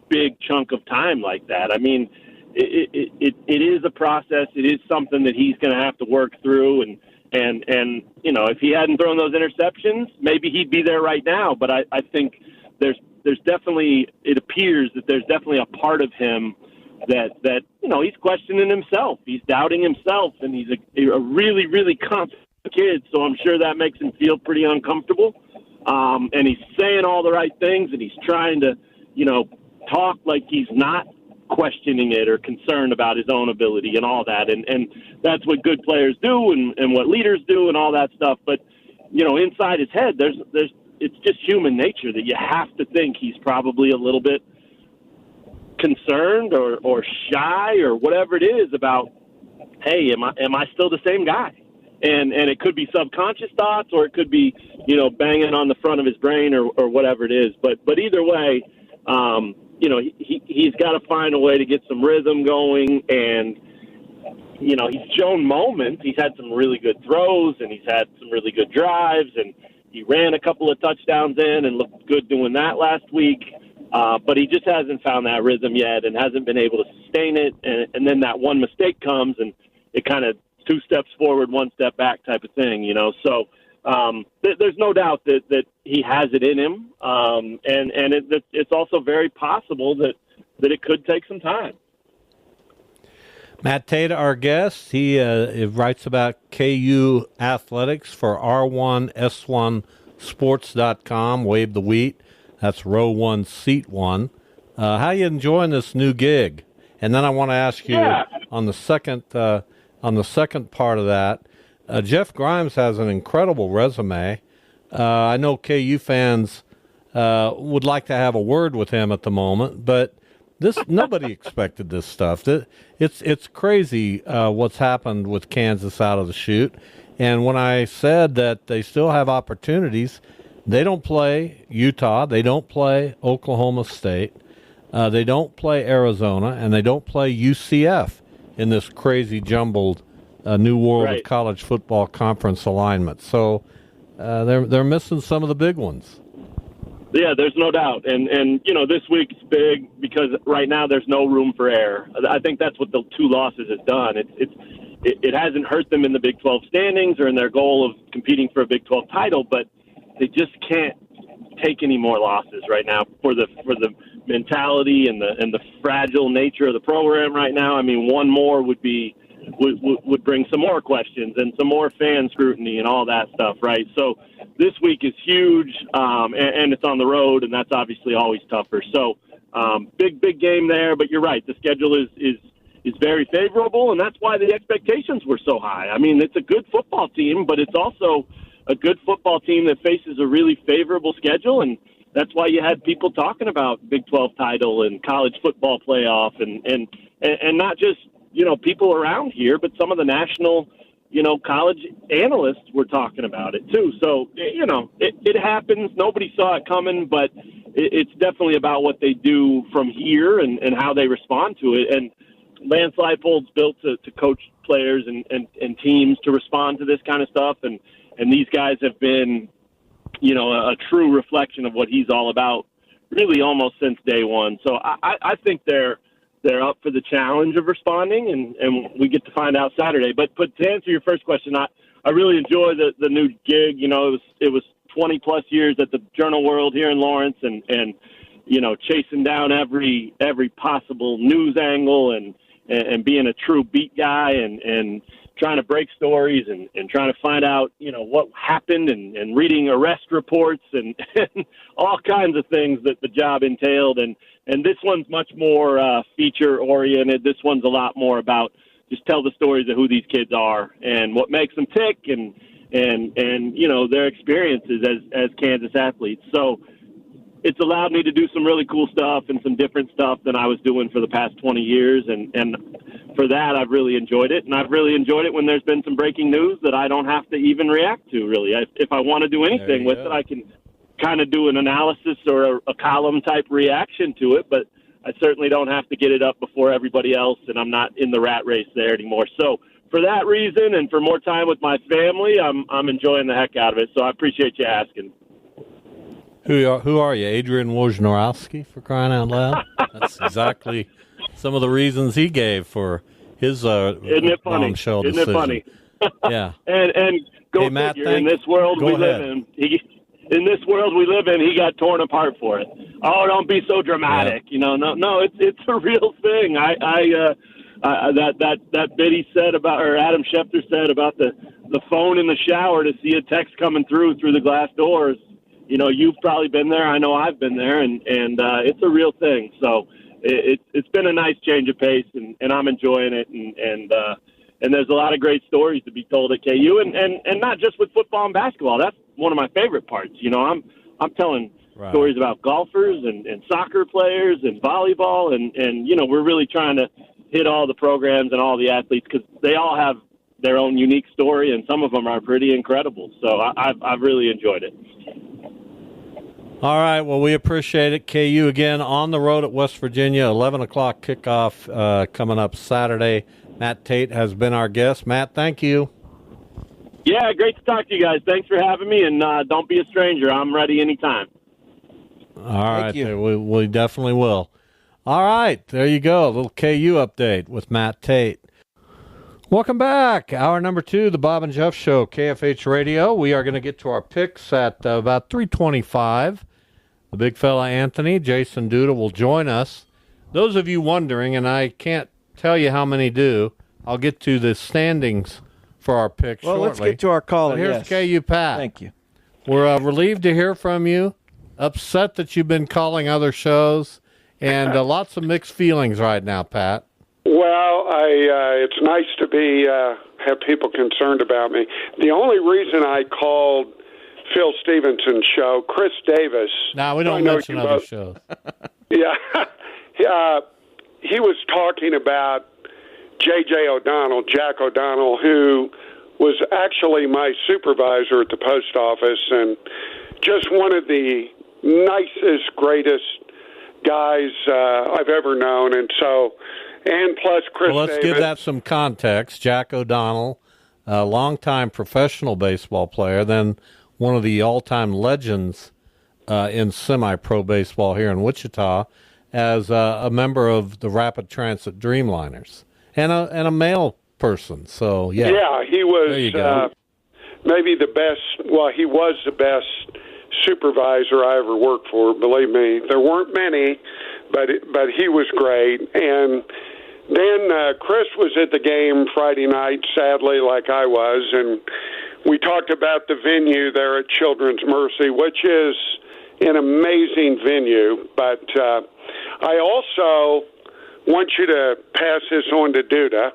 big chunk of time like that. I mean, it is a process. It is something that he's going to have to work through. And if he hadn't thrown those interceptions, maybe he'd be there right now. But I think there's definitely, it appears that there's definitely a part of him that he's questioning himself. He's doubting himself, and he's a really, really confident kid. So I'm sure that makes him feel pretty uncomfortable. And he's saying all the right things, and he's trying to, talk like he's not questioning it or concerned about his own ability and all that. And that's what good players do and what leaders do and all that stuff. But, inside his head, it's just human nature that you have to think he's probably a little bit concerned or shy or whatever it is about hey, am I still the same guy? And it could be subconscious thoughts, or it could be, banging on the front of his brain, or whatever it is. But either way, he's got to find a way to get some rhythm going. And, he's shown moments. He's had some really good throws, and he's had some really good drives, and he ran a couple of touchdowns in and looked good doing that last week. But he just hasn't found that rhythm yet and hasn't been able to sustain it. And then that one mistake comes, and it kind of 2 steps forward, 1 step back type of thing, So there's no doubt that he has it in him. And it's also very possible that it could take some time. Matt Tate, our guest, he writes about KU athletics for R1S1Sports.com. Wave the Wheat. That's row 1, seat 1. How you enjoying this new gig? And then I want to ask you on the second part of that. Jeff Grimes has an incredible resume. I know KU fans would like to have a word with him at the moment, but nobody expected this stuff. It's crazy what's happened with Kansas out of the chute. And when I said that they still have opportunities, they don't play Utah, they don't play Oklahoma State, they don't play Arizona, and they don't play UCF in this crazy jumbled New World of College Football Conference alignment. So they're missing some of the big ones. Yeah, there's no doubt. And this week's big because right now there's no room for error. I think that's what the 2 losses has done. It hasn't hurt them in the Big 12 standings or in their goal of competing for a Big 12 title, but they just can't take any more losses right now for the mentality and the fragile nature of the program right now. I mean, one more would bring some more questions and some more fan scrutiny and all that stuff, right? So this week is huge, and it's on the road, and that's obviously always tougher. So big game there, but you're right. The schedule is very favorable, and that's why the expectations were so high. I mean, it's a good football team, but it's also a good football team that faces a really favorable schedule, and that's why you had people talking about Big 12 title and college football playoff and not just, people around here, but some of the national, college analysts were talking about it too. So, it happens. Nobody saw it coming, but it's definitely about what they do from here and how they respond to it. And Lance Leipold's built to coach players and teams to respond to this kind of stuff. And these guys have been, a true reflection of what he's all about really almost since day one. So I think they're up for the challenge of responding, and we get to find out Saturday. But to answer your first question, I really enjoy the new gig. It was 20 plus years at the Journal World here in Lawrence, and chasing down every possible news angle and being a true beat guy and trying to break stories and trying to find out, what happened and reading arrest reports and all kinds of things that the job entailed. And this one's much more feature oriented. This one's a lot more about just tell the stories of who these kids are and what makes them tick and their experiences as Kansas athletes. So it's allowed me to do some really cool stuff and some different stuff than I was doing for the past 20 years. And for that, I've really enjoyed it. And I've really enjoyed it when there's been some breaking news that I don't have to even react to, really. If I want to do anything with it, I can kind of do an analysis or a column type reaction to it, but I certainly don't have to get it up before everybody else, and I'm not in the rat race there anymore. So for that reason and for more time with my family, I'm enjoying the heck out of it. So I appreciate you asking. Who are you, Adrian Wojnarowski, for crying out loud? That's exactly some of the reasons he gave for his Isn't it funny? bombshell Isn't decision. it funny? Yeah. And go hey, Matt, figure, in this world we live in, he got torn apart for it. Oh, don't be so dramatic. Yeah. No, it's a real thing. That bit he said about, or Adam Schefter said about the phone in the shower to see a text coming through the glass doors. You've probably been there. I know I've been there, and it's a real thing. So it's been a nice change of pace, and I'm enjoying it. And there's a lot of great stories to be told at KU, and not just with football and basketball. That's one of my favorite parts. I'm telling stories about golfers and soccer players and volleyball, and we're really trying to hit all the programs and all the athletes because they all have their own unique story, and some of them are pretty incredible. So I've really enjoyed it. All right, well, we appreciate it. KU again on the road at West Virginia, 11 o'clock kickoff coming up Saturday. Matt Tate has been our guest. Matt, thank you. Yeah, great to talk to you guys. Thanks for having me, and don't be a stranger. I'm ready anytime. All right, we definitely will. All right, there you go, a little KU update with Matt Tate. Welcome back. Hour number 2, the Bob and Jeff Show, KFH Radio. We are going to get to our picks at about 3:25. The big fella Anthony, Jason Duda, will join us. Those of you wondering, and I can't tell you how many do, I'll get to the standings for our picks shortly. Well, let's get to our caller. But here's KU Pat. Thank you. We're relieved to hear from you. Upset that you've been calling other shows, and lots of mixed feelings right now, Pat. Well, it's nice to be have people concerned about me. The only reason I called Phil Stevenson's show, Chris Davis. No, we don't mention other shows. Yeah, he was talking about J.J. O'Donnell, Jack O'Donnell, who was actually my supervisor at the post office and just one of the nicest, greatest guys I've ever known. And plus Chris Well, let's Davis. give that some context. Jack O'Donnell, a longtime professional baseball player, then one of the all-time legends in semi-pro baseball here in Wichita as a member of the Rapid Transit Dreamliners and a male person. So, yeah. Yeah, he was There you go. Maybe the best. Well, he was the best supervisor I ever worked for. Believe me, there weren't many, but he was great. And then Chris was at the game Friday night, sadly, like I was, and we talked about the venue there at Children's Mercy, which is an amazing venue. But I also want you to pass this on to Duda.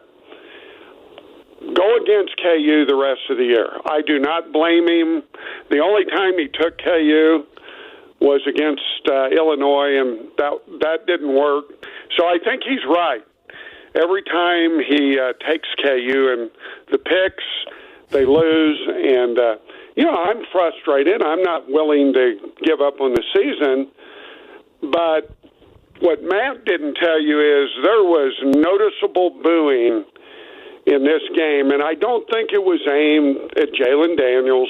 Go against KU the rest of the year. I do not blame him. The only time he took KU was against Illinois, and that didn't work. So I think he's right. Every time he takes KU and the picks, they lose. And, I'm frustrated. I'm not willing to give up on the season. But what Matt didn't tell you is there was noticeable booing in this game, and I don't think it was aimed at Jalen Daniels.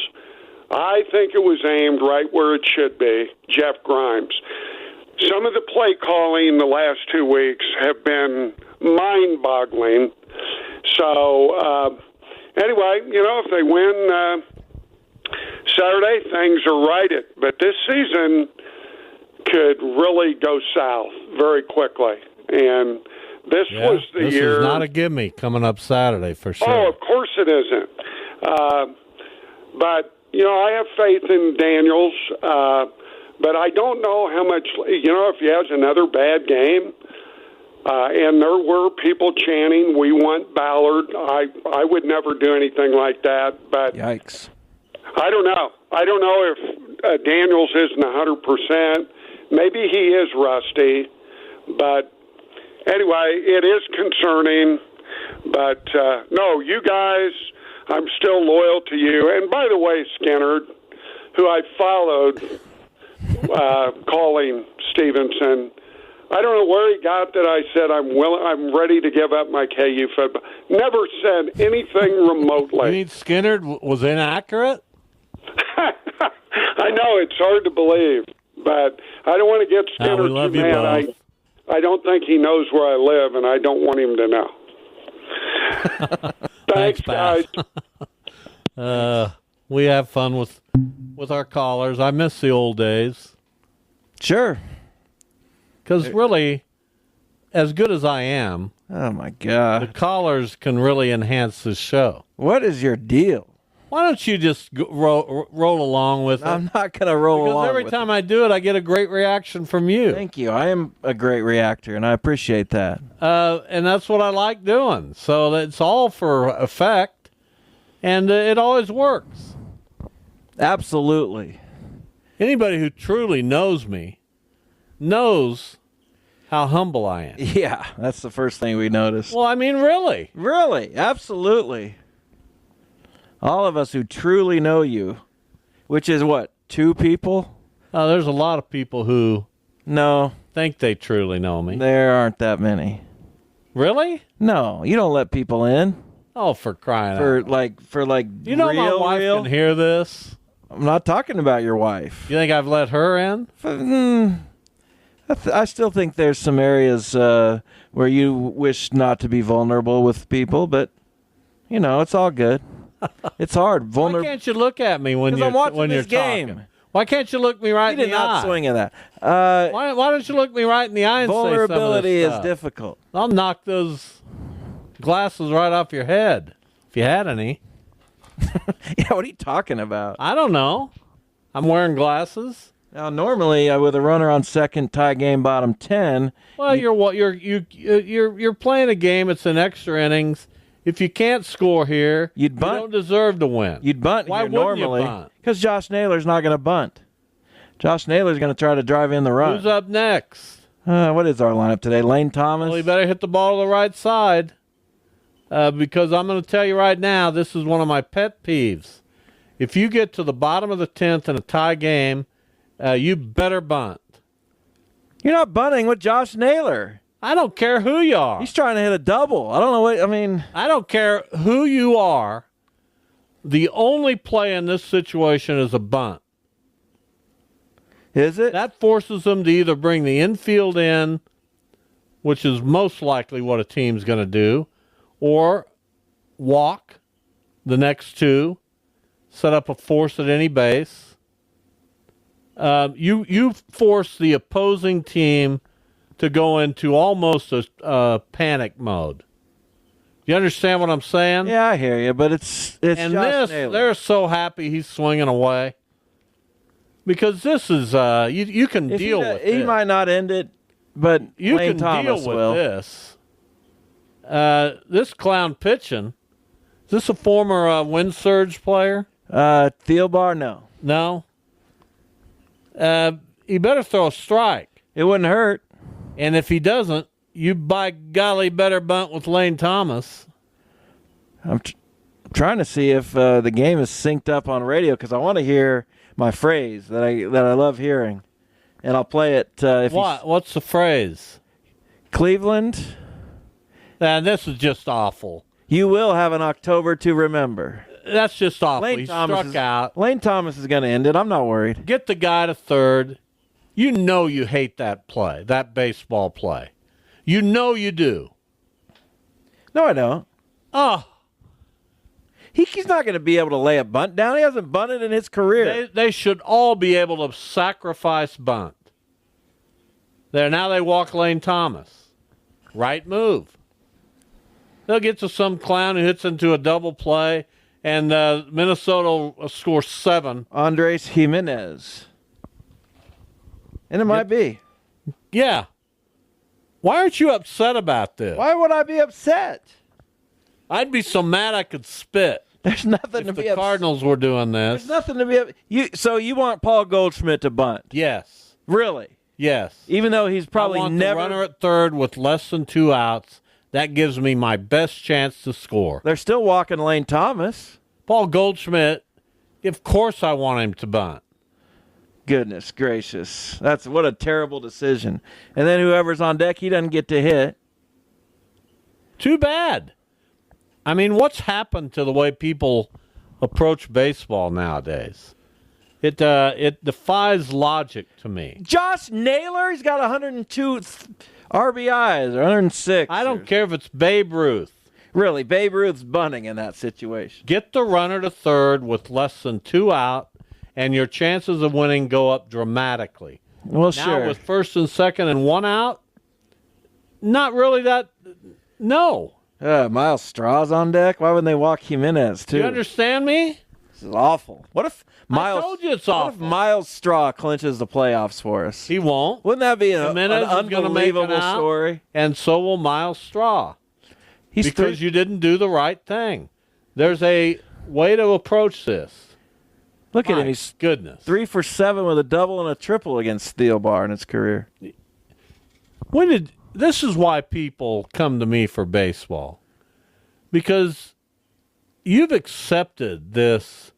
I think it was aimed right where it should be, Jeff Grimes. Some of the play calling the last 2 weeks have been mind-boggling. So, anyway, if they win Saturday, things are righted. But this season could really go south very quickly. And this was the this year. This is not a gimme coming up Saturday for sure. Oh, of course it isn't. But, I have faith in Daniels. But I don't know how much, if he has another bad game. And there were people chanting, we want Ballard. I would never do anything like that. But Yikes. I don't know. I don't know if Daniels isn't 100%. Maybe he is rusty. But anyway, it is concerning. But, no, you guys, I'm still loyal to you. And by the way, Skinner, who I followed calling Stevenson, I don't know where he got that I said I'm ready to give up my KU football. Never said anything remotely. You mean Skinner was inaccurate? I know, it's hard to believe. But I don't want to get Skinner we love too you mad. both. I don't think he knows where I live, and I don't want him to know. Thanks, guys. We have fun with our callers. I miss the old days. Sure. Because really, as good as I am, Oh, my the God. callers can really enhance this show. What is your deal? Why don't you just roll along with it? I'm not going to roll Because along every with time I do it, I get a great reaction from you. Thank you. I am a great reactor, and I appreciate that. And that's what I like doing. So it's all for effect, and it always works. Absolutely. Anybody who truly knows me knows how humble I am. Yeah, that's the first thing we noticed. Well, I mean, really. Really, absolutely. All of us who truly know you, which is what, 2 people? There's a lot of people who No, think they truly know me. there aren't that many. Really? No, you don't let people in Oh, for crying out. for like You know my real, wife real. can hear this. I'm not talking about your wife. You think I've let her in? I still think there's some areas where you wish not to be vulnerable with people, but it's all good. It's hard. Why can't you look at me when 'Cause you're I'm watching when this you're game. talking? Why can't you look me right You in did the not eye? swing at that. Why don't you look me right in the eye and say some of Vulnerability this is stuff? difficult. I'll knock those glasses right off your head if you had any. Yeah, what are you talking about? I don't know. I'm wearing glasses. Now, normally, with a runner on second, tie game bottom 10. Well, you're playing a game. It's an extra innings. If you can't score here, You'd you bunt. don't deserve to win. You'd bunt Why here wouldn't normally you bunt? because Josh Naylor's not going to bunt. Josh Naylor's going to try to drive in the run. Who's up next? What is our lineup today? Lane Thomas. Well, you better hit the ball to the right side because I'm going to tell you right now, this is one of my pet peeves. If you get to the bottom of the 10th in a tie game, you better bunt. You're not bunting with Josh Naylor. I don't care who you are. He's trying to hit a double. I don't know what I mean. I don't care who you are. The only play in this situation is a bunt. Is it? That forces them to either bring the infield in, which is most likely what a team's going to do, or walk the next 2, set up a force at any base. You force the opposing team to go into almost a panic mode. You understand what I'm saying? Yeah, I hear you, but it's And Josh Naylor. they're so happy he's swinging away. Because this is, you can If deal he, with he it. might not end it, but You Lane can Thomas deal with will. this. This clown pitching, is this a former Wind Surge player? Thielbar, no. No. He better throw a strike. It wouldn't hurt. And if he doesn't, you by golly better bunt with Lane Thomas. I'm trying to see if the game is synced up on radio because I want to hear my phrase that I love hearing, and I'll play it. If What? What's the phrase? Cleveland, This is just awful. you will have an October to remember. That's just awful. Lane He Thomas struck out. Lane Thomas is going to end it. I'm not worried. Get the guy to third. You know you hate that play, that baseball play. You know you do. No, I don't. Oh, He's not going to be able to lay a bunt down. He hasn't bunted in his career. they should all be able to sacrifice bunt. There, now they walk Lane Thomas. Right move. They'll get to some clown who hits into a double play, and Minnesota will score 7. Andres Jimenez. And it might be. Yeah. Why aren't you upset about this? Why would I be upset? I'd be so mad I could spit There's nothing to if be the upset. Cardinals were doing this. There's nothing to be So you want Paul Goldschmidt to bunt? Yes. Really? Yes. Even though he's probably I want never. the runner at third with less than 2 outs. That gives me my best chance to score. They're still walking Lane Thomas. Paul Goldschmidt, of course I want him to bunt. Goodness gracious. That's what a terrible decision. And then whoever's on deck, he doesn't get to hit. Too bad. I mean, what's happened to the way people approach baseball nowadays? It defies logic to me. Josh Naylor, he's got 102 RBIs or 106. I don't care if it's Babe Ruth. Really, Babe Ruth's bunting in that situation. Get the runner to third with less than 2 out, and your chances of winning go up dramatically. Well, Now sure. with first and second and 1 out, not really that. No. Miles Straw's on deck. Why wouldn't they walk Jimenez too? You understand me? This is awful. What if Miles? I told you it's What if awful. Miles Straw clinches the playoffs for us? He won't. Wouldn't that be an Jimenez is gonna make an unbelievable out. story? And so will Miles Straw. He's Because you didn't do the right thing. There's a way to approach this. look at My him. He's goodness. 3 for 7 with a double and a triple against Thielbar in his career. This is why people come to me for baseball, because you've accepted this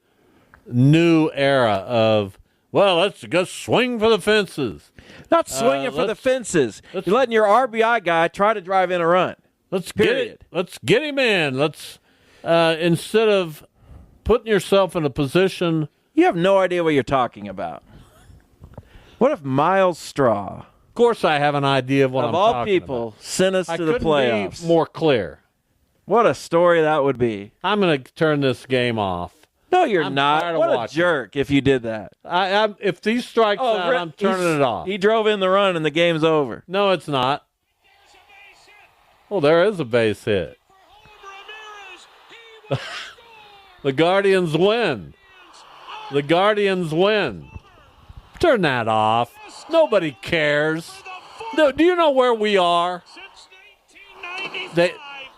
new era of, well, let's just swing for the fences. Not swinging for the fences. You're letting your RBI guy try to drive in a run. Let's get him in. Let's instead of putting yourself in a position. You have no idea what you're talking about. What if Miles Straw, Of course, I have an idea of what I'm all talking people, about. sent us I to the couldn't playoffs? be more clear. What a story that would be. I'm going to turn this game off. No, you're I'm not. tired of What a watching. jerk if you did that. If these strikes out, I'm turning it off. He drove in the run and the game's over. No, it's not. Well, there is a base hit. The Guardians win. The Guardians win. Turn that off. Nobody cares. No, do you know where we are?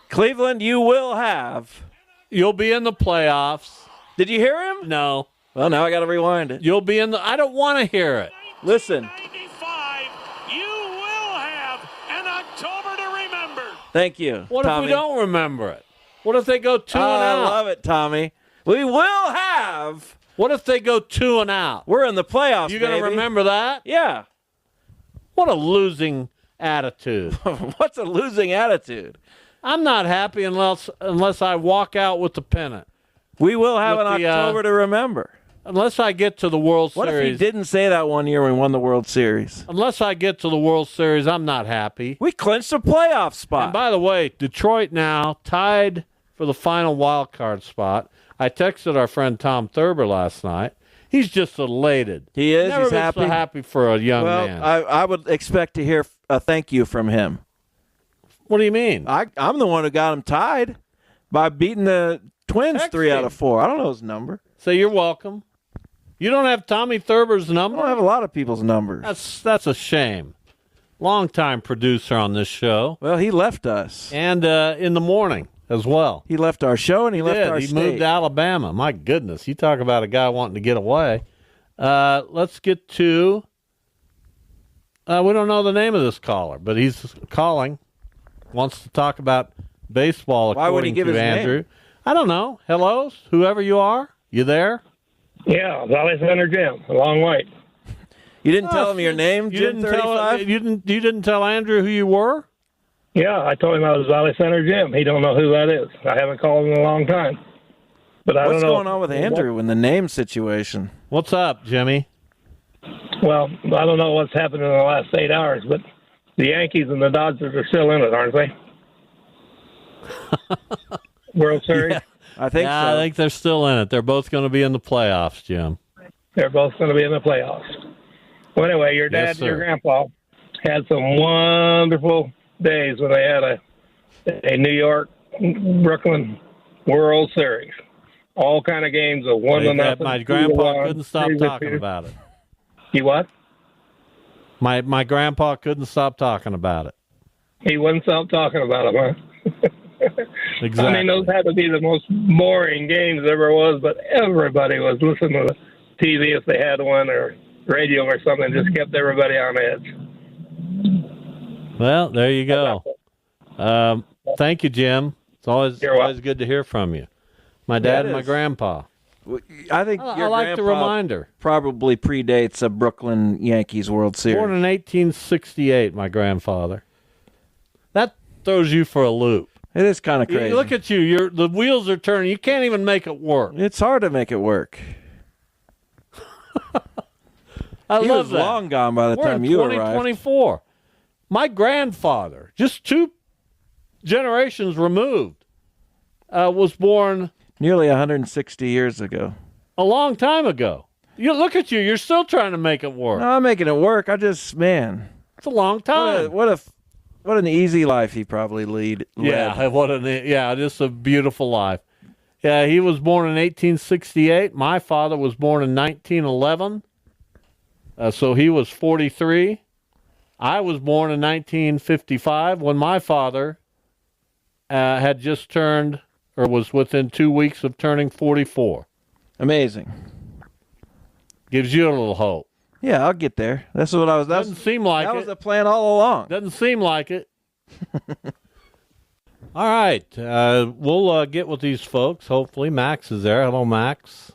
Cleveland, you will have. You'll be in the playoffs. Did you hear him? No. Well, now I got to rewind it. You'll be in the. I don't want to hear it. Listen. 95, you will have an October to remember. Thank you, What Tommy. if we don't remember it? What if they go 2 and I out? love it, Tommy. We will have. What if they go 2 and out? We're in the playoffs, You going to baby. remember that? Yeah. What a losing attitude. What's a losing attitude? I'm not happy unless I walk out with the pennant. We will have With an the, October to remember. Unless I get to the World What Series. if he didn't say that one year when we won the World Series? Unless I get to the World Series, I'm not happy. We clinched a playoff spot. And by the way, Detroit now tied for the final wild card spot. I texted our friend Tom Thurber last night. He's just elated. He is. Never He's been happy. so happy for a young well, man. I would expect to hear a thank you from him. What do you mean? I'm the one who got him tied by beating the Twins Text 3 out him. of 4. I don't know his number. Say you're welcome. You don't have Tommy Thurber's I number? don't have a lot of people's numbers. That's a shame. Longtime producer on this show. Well, he left us. And in the morning as well. He left our show and he left our He state. moved to Alabama. My goodness. You talk about a guy wanting to get away. Let's get to... we don't know the name of this caller, but he's calling. Wants to talk about baseball, Why would he according give to his Andrew. name? I don't know. Hello, whoever you are. You there? Yeah, Valley Center Gym, a long way. You didn't tell him your name, You Jim didn't tell 35? you didn't tell Andrew who you were? Yeah, I told him I was Valley Center Gym. He don't know who that is. I haven't called him in a long time. But I What's don't know. going on with Andrew in the name situation? What's up, Jimmy? Well, I don't know what's happened in the last 8 hours, but the Yankees and the Dodgers are still in it, aren't they? World Series. Yeah. I think Yeah, so. I think they're still in it. They're both going to be in the playoffs, Jim. They're both going to be in the playoffs. Well, anyway, your dad Yes, and your sir. grandpa had some wonderful days when they had a New York Brooklyn World Series. All kind of games of 1-0. My grandpa 2-1, couldn't stop 3-2. talking about it. You what? My grandpa couldn't stop talking about it. He wouldn't stop talking about them, huh? Exactly. I mean, those had to be the most boring games there ever was, but everybody was listening to the TV if they had one, or radio or something. Just kept everybody on edge. Well, there you go. Thank you, Jim. It's always You're welcome. always good to hear from you. My dad Yeah, it and my is. grandpa. I think I your like the grandpa reminder. probably predates a Brooklyn Yankees World Series. Born in 1868, my grandfather. That throws you for a loop. It is kind of crazy. You look at you. The wheels are turning. You can't even make it work. It's hard to make it work. I He love was that. long gone by the We're time in you arrived. 2024. My grandfather, just 2 generations removed, was born Nearly 160 years ago. a long time ago. You look at you. You're still trying to make it work. No, I'm making it work. Man, It's a long time. what an easy life he probably led. Yeah, just a beautiful life. Yeah, he was born in 1868. My father was born in 1911. So he was 43. I was born in 1955 when my father had just turned, or was within 2 weeks of turning 44. Amazing. Gives you a little hope. Yeah, I'll get there. That's what I was. Doesn't seem like that it. was the plan all along. Doesn't seem like it. All right. We'll get with these folks. Hopefully, Max is there. Hello, Max.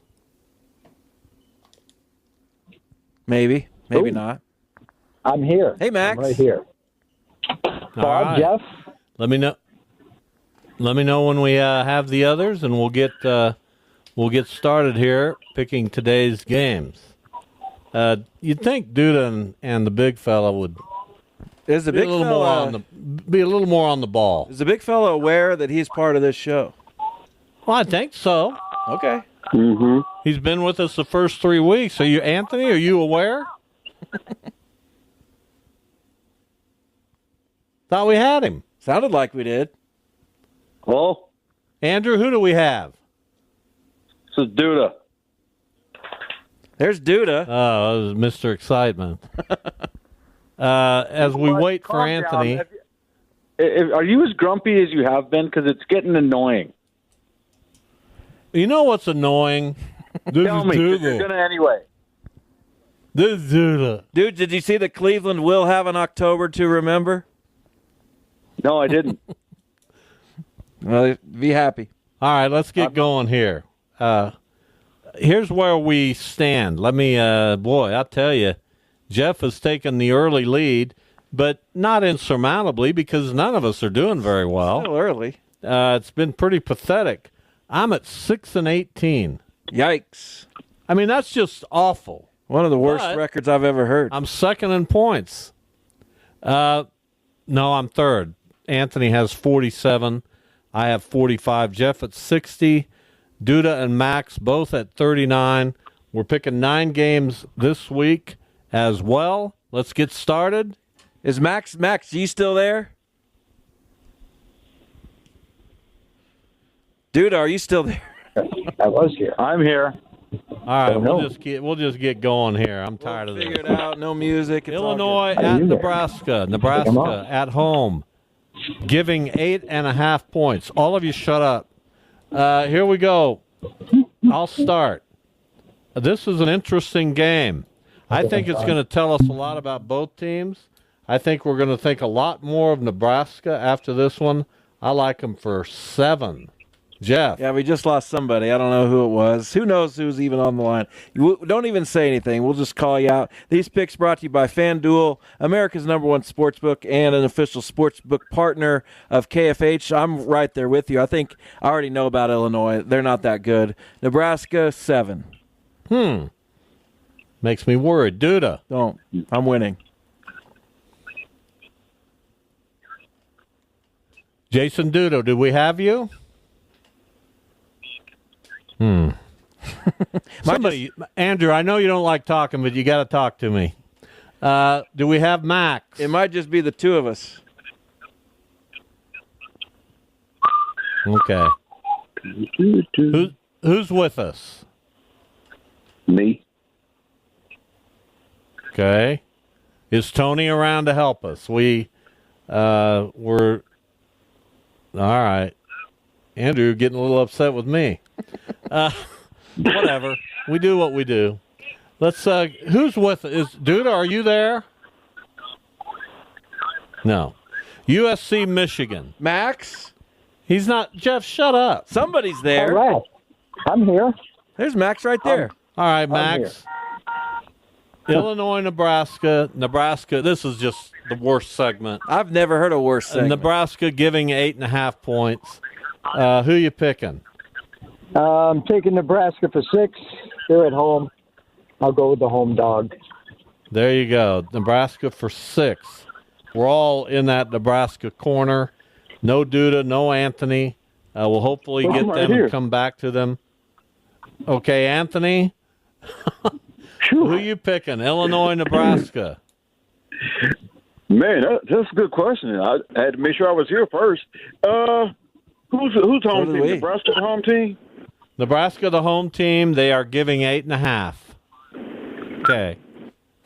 Maybe Ooh. not. I'm here. Hey, Max. I'm right here. All Bob, right. Jeff. Let me know. Let me know when we have the others, and we'll get started here picking today's games. You'd think Duda and the big fella would Is the be a big little fella be a little more on the ball. Is the big fella aware that he's part of this show? Well, I think so. Okay. Mm-hmm. He's been with us the first 3 weeks. Are you, Anthony? Are you aware? Thought we had him. Sounded like we did. Well, Andrew, who do we have? this is Duda. There's Duda. Oh, it was Mr. Excitement. As we wait for Calm Anthony. down. Are you as grumpy as you have been? Because it's getting annoying. You know what's annoying? This Tell is me, 'cause Duda. you're gonna anyway. This is Duda. Dude, did you see that Cleveland will have an October to remember? No, I didn't. Well, be happy. All right, let's get going here. Here's where we stand. Let me, boy, I'll tell you, Jeff has taken the early lead, but not insurmountably because none of us are doing very well. Still early. It's been pretty pathetic. I'm at 6-18. Yikes. I mean, that's just awful. One of the worst But records I've ever heard. I'm second in points. No, I'm third. Anthony has 47. I have 45. Jeff at 60. Duda and Max both at 39. We're picking 9 games this week as well. Let's get started. Is Max, you still there? Dude, are you still there? I was here. I'm here. All right, don't know. we'll just get going here. I'm tired of this. Figure it out. No music. It's all Illinois good. at you there? Nebraska. Come Nebraska on. at home, giving 8.5 points. All of you shut up. Here we go. I'll start. This is an interesting game. I think it's going to tell us a lot about both teams. I think we're going to think a lot more of Nebraska after this one. I like them for 7. Jeff. Yeah, we just lost somebody. I don't know who it was. Who knows who's even on the line? Don't even say anything. We'll just call you out. These picks brought to you by FanDuel, America's #1 sportsbook and an official sportsbook partner of KFH. I'm right there with you. I think I already know about Illinois. They're not that good. Nebraska, 7. Makes me worried. Duda. Don't. I'm winning. Jason Duda, do we have you? Somebody, Andrew, I know you don't like talking, but you got to talk to me. Do we have Max? It might just be the two of us. Okay. Who's with us? Me. Okay. Is Tony around to help us? We're all right. Andrew getting a little upset with me. Whatever. We do what we do. Let's who's with is Duda, are you there? No. USC Michigan. Max? He's not. Jeff, shut up. Somebody's there. All right. I'm here. There's Max right there. All right, Max. Illinois, Nebraska. Nebraska, this is just the worst segment. I've never heard a worse segment. Nebraska giving 8.5 points. Who you picking? I'm taking Nebraska for 6. They're at home. I'll go with the home dog. There you go. Nebraska for 6. We're all in that Nebraska corner. No Duda, no Anthony. We'll hopefully get them and come back to them. Okay, Anthony. Who you picking? Illinois, Nebraska. Man, that's a good question. I had to make sure I was here first. Who's home did team? we. Nebraska the home team? Nebraska, the home team. They are giving 8.5. Okay.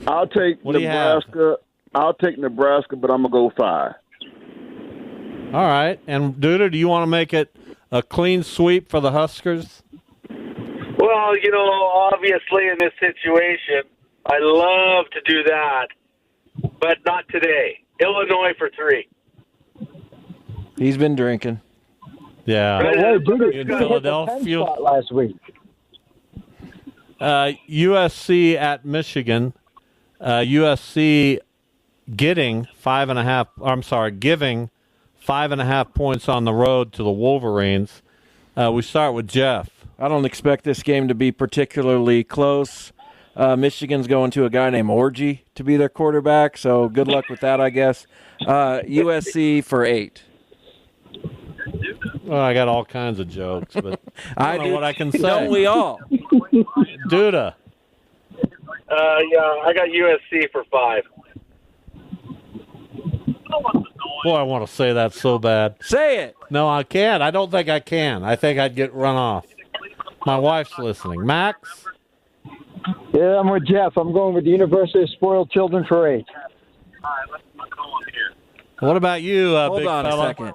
I'll take What do you have? Nebraska. I'll take Nebraska, but I'm gonna go 5. All right. And Duda, do you want to make it a clean sweep for the Huskers? Well, obviously in this situation, I love to do that, but not today. Illinois for 3. He's been drinking. Yeah. Hey, Duda, In you hit the 10 Philadelphia. spot last week. USC at Michigan. USC giving 5.5 points on the road to the Wolverines. We start with Jeff. I don't expect this game to be particularly close. Michigan's going to a guy named Orgy to be their quarterback, so good luck with that, I guess. USC for 8. Well, I got all kinds of jokes, but I don't know what I can say. Don't we all? Duda. Yeah, I got USC for 5. Boy, I want to say that so bad. Say it. No, I can't. I don't think I can. I think I'd get run off. My wife's listening. Max? Yeah, I'm with Jeff. I'm going with the University of Spoiled Children for 8. What about you, Hold big on fella? a second.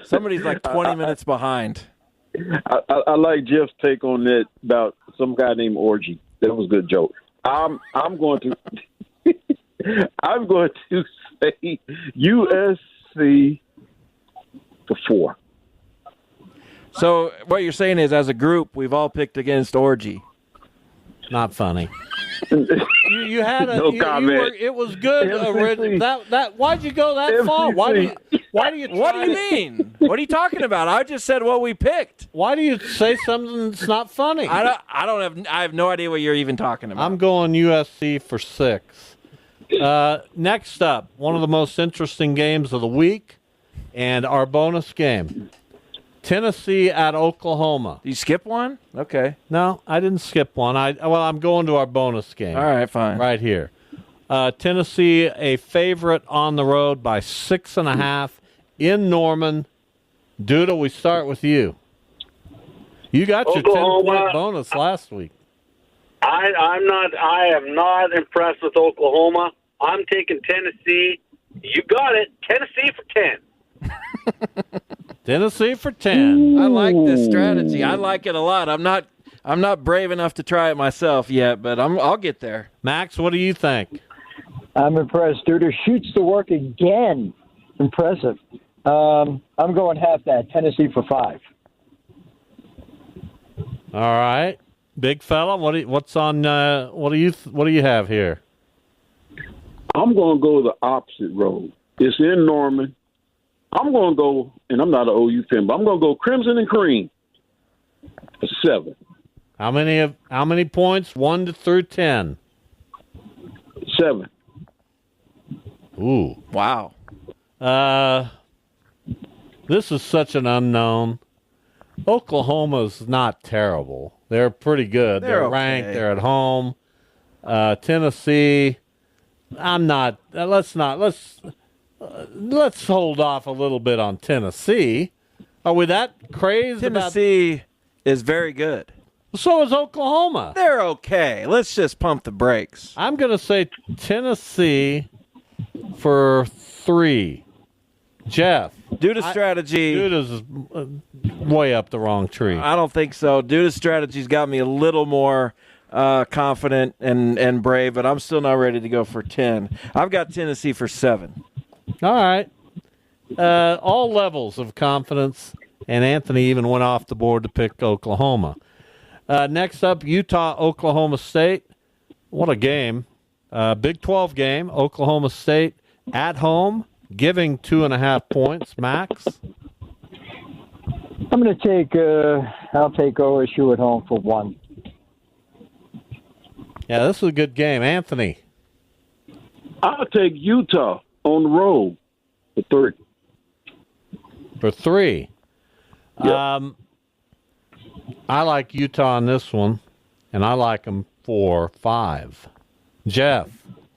Somebody's like 20 minutes behind. I like Jeff's take on that about some guy named Orgy. That was a good joke. I'm going to I'm going to say USC for 4. So what you're saying is, as a group, we've all picked against Orgy. Not funny. You had a No comment. it was good. MC. That why'd you go that far? Why do you What do you mean? What are you talking about? I just said what we picked. Why do you say something that's not funny? I have no idea what you're even talking about. I'm going USC for 6. Next up, one of the most interesting games of the week and our bonus game. Tennessee at Oklahoma. You skip one? Okay. No, I didn't skip one. I'm going to our bonus game. All right, fine. Right here. Tennessee, a favorite on the road by 6.5 in Norman. Duda, we start with you. You got your Oklahoma. 10-point bonus last week. I am not impressed with Oklahoma. I'm taking Tennessee. You got it. Tennessee for 10. Tennessee for 10. I like this strategy. I like it a lot. I'm not brave enough to try it myself yet, but I'll get there. Max, what do you think? I'm impressed. Duda shoots to work again. Impressive. I'm going half that. Tennessee for 5. All right, big fella. What do you have here? I'm going to go the opposite road. It's in Norman. I'm going to go, and I'm not an OU fan, but I'm going to go Crimson and Cream for 7. How many points? 1 through 10. 7. Ooh, wow. This is such an unknown. Oklahoma's not terrible. They're pretty good. They're okay. ranked. They're at home. Tennessee. I'm not. Let's hold off a little bit on Tennessee. Are we that crazy? Tennessee is very good. So is Oklahoma. They're okay. Let's just pump the brakes. I'm going to say Tennessee for 3. Jeff. Duda's strategy. Duda's way up the wrong tree. I don't think so. Duda's strategy's got me a little more confident and brave, but I'm still not ready to go for 10. I've got Tennessee for 7. All right. All levels of confidence, and Anthony even went off the board to pick Oklahoma. Next up, Utah, Oklahoma State. What a game. Big 12 game. Oklahoma State at home, giving 2.5 points. Max? I'm going to take I'll take OSU at home for 1. Yeah, this is a good game. Anthony? I'll take Utah on the road for 3. For 3. Yep. I like Utah on this one, and I like them for 5. Jeff?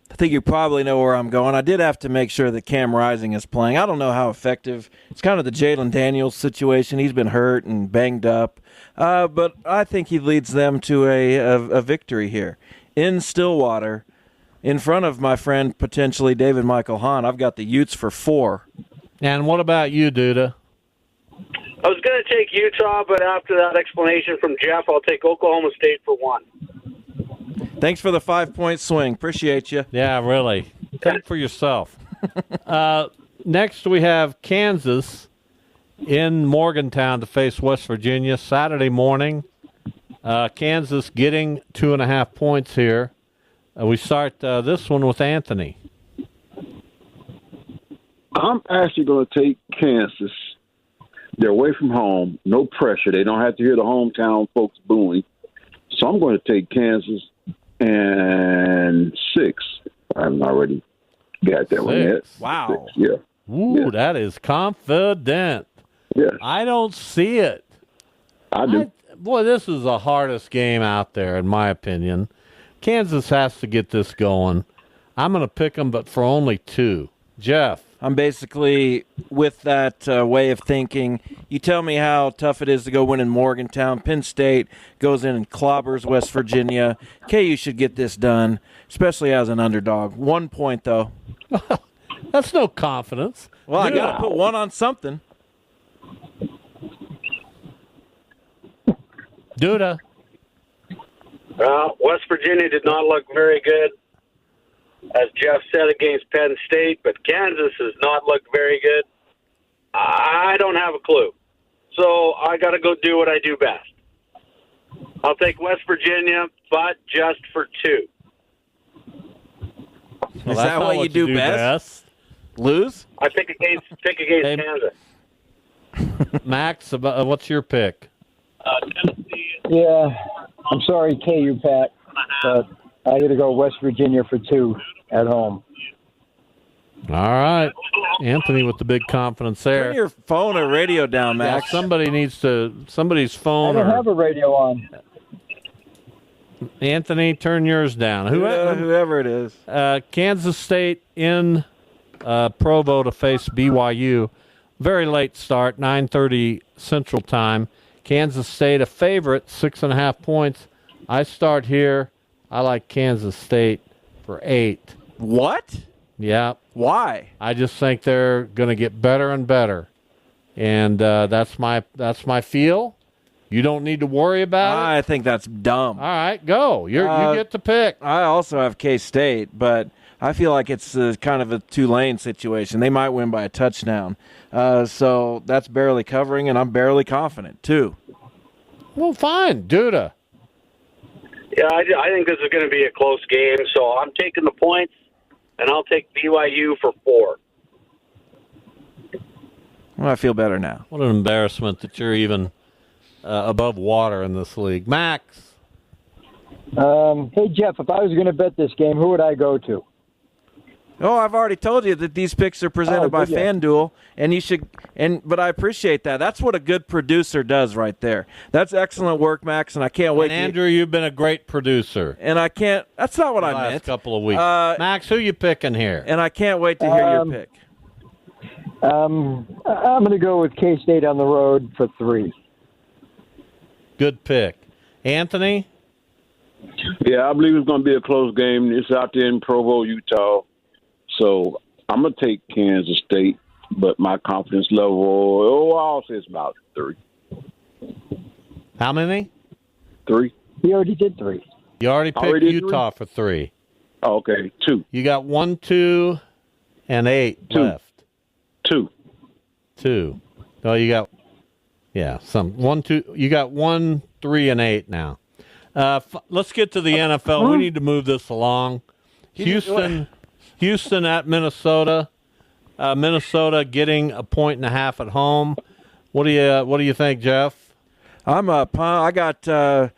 I think you probably know where I'm going. I did have to make sure that Cam Rising is playing. I don't know how effective. It's kind of the Jalen Daniels situation. He's been hurt and banged up. But I think he leads them to a victory here. In Stillwater, in front of my friend, potentially David Michael Hahn, I've got the Utes for 4. And what about you, Duda? I was going to take Utah, but after that explanation from Jeff, I'll take Oklahoma State for 1. Thanks for the 5-point swing. Appreciate you. Yeah, really. Think for yourself. Next, we have Kansas in Morgantown to face West Virginia Saturday morning. Kansas getting 2.5 points here. We start this one with Anthony. I'm actually going to take Kansas. They're away from home, no pressure. They don't have to hear the hometown folks booing. So I'm going to take Kansas and 6. I haven't already got that one yet. Wow. 6, yeah. Ooh, Yeah. that is confident. Yeah. I don't see it. I do. Boy, this is the hardest game out there, in my opinion. Kansas has to get this going. I'm going to pick them, but for only 2. Jeff. I'm basically with that way of thinking. You tell me how tough it is to go win in Morgantown. Penn State goes in and clobbers West Virginia. KU should get this done, especially as an underdog. 1 point, though. That's no confidence. Well, I got to put one on something. Duda. West Virginia did not look very good, as Jeff said, against Penn State, but Kansas has not looked very good. I don't have a clue. So I got to go do what I do best. I'll take West Virginia, but just for 2. Well, is that what you do best? Lose? I pick against Kansas. Max, what's your pick? Yeah, I'm sorry, KU, Pat, but I got to go West Virginia for 2 at home. All right. Anthony with the big confidence there. Turn your phone or radio down, Max. Yeah, somebody's phone. I don't have a radio on. Anthony, turn yours down. Whoever it is. Kansas State in Provo to face BYU. Very late start, 9:30 Central Time. Kansas State a favorite, 6.5 points. I start here. I like Kansas State for 8. What? Yeah. Why? I just think they're going to get better and better, and that's my feel. You don't need to worry about it. I think that's dumb. All right, go. You get to pick. I also have K-State, but I feel like it's kind of a Tulane situation. They might win by a touchdown. So that's barely covering, and I'm barely confident, too. Well, fine. Duda. Yeah, I think this is going to be a close game, so I'm taking the points, and I'll take BYU for 4. Well, I feel better now. What an embarrassment that you're even above water in this league. Max. Hey, Jeff, if I was going to bet this game, who would I go to? Oh, I've already told you that these picks are presented by FanDuel, and you should. But I appreciate that. That's what a good producer does, right there. That's excellent work, Max, and I can't wait. And Andrew, you've been a great producer. And I can't. That's not what I meant. Last couple of weeks. Max, who you picking here? And I can't wait to hear your pick. I'm going to go with K-State on the road for 3. Good pick, Anthony. Yeah, I believe it's going to be a close game. It's out there in Provo, Utah. So I'm going to take Kansas State, but my confidence level, I'll say it's about 3. How many? 3. He already did 3. You already picked Utah for 3. Oh, okay, 2. You got 1, 2, and 8 left. 2. No, you got 1, 2. You got 1, 3, and 8 now. Let's get to the NFL. We need to move this along. Houston at Minnesota. Minnesota getting 1.5 at home. What do you think, Jeff? I'm up. I got a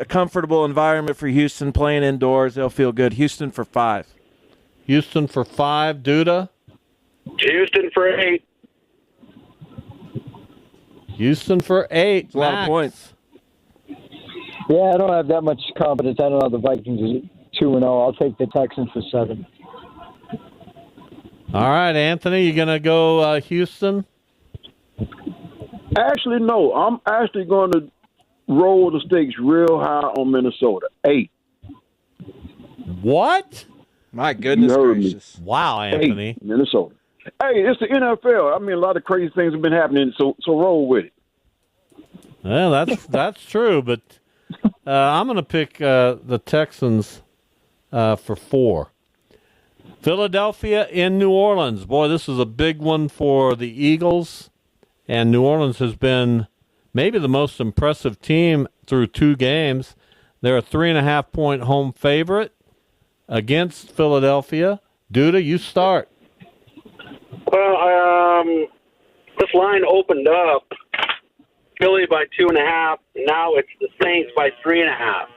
comfortable environment for Houston, playing indoors. They'll feel good. Houston for 5. Houston for 5. Duda? Houston for 8. Houston for 8. That's a lot of points. Yeah, I don't have that much confidence. I don't know the Vikings 2-0. I'll take the Texans for 7. All right, Anthony, you going to go Houston? Actually, no. I'm actually going to roll the stakes real high on Minnesota. 8. What? My goodness gracious. Wow, Anthony. 8, Minnesota. Hey, it's the NFL. I mean, a lot of crazy things have been happening, so roll with it. Well, that's true, but I'm going to pick the Texans for 4. Philadelphia in New Orleans. Boy, this is a big one for the Eagles. And New Orleans has been maybe the most impressive team through 2 games. They're a 3.5-point home favorite against Philadelphia. Duda, you start. Well, this line opened up Philly by 2.5. Now it's the Saints by 3.5.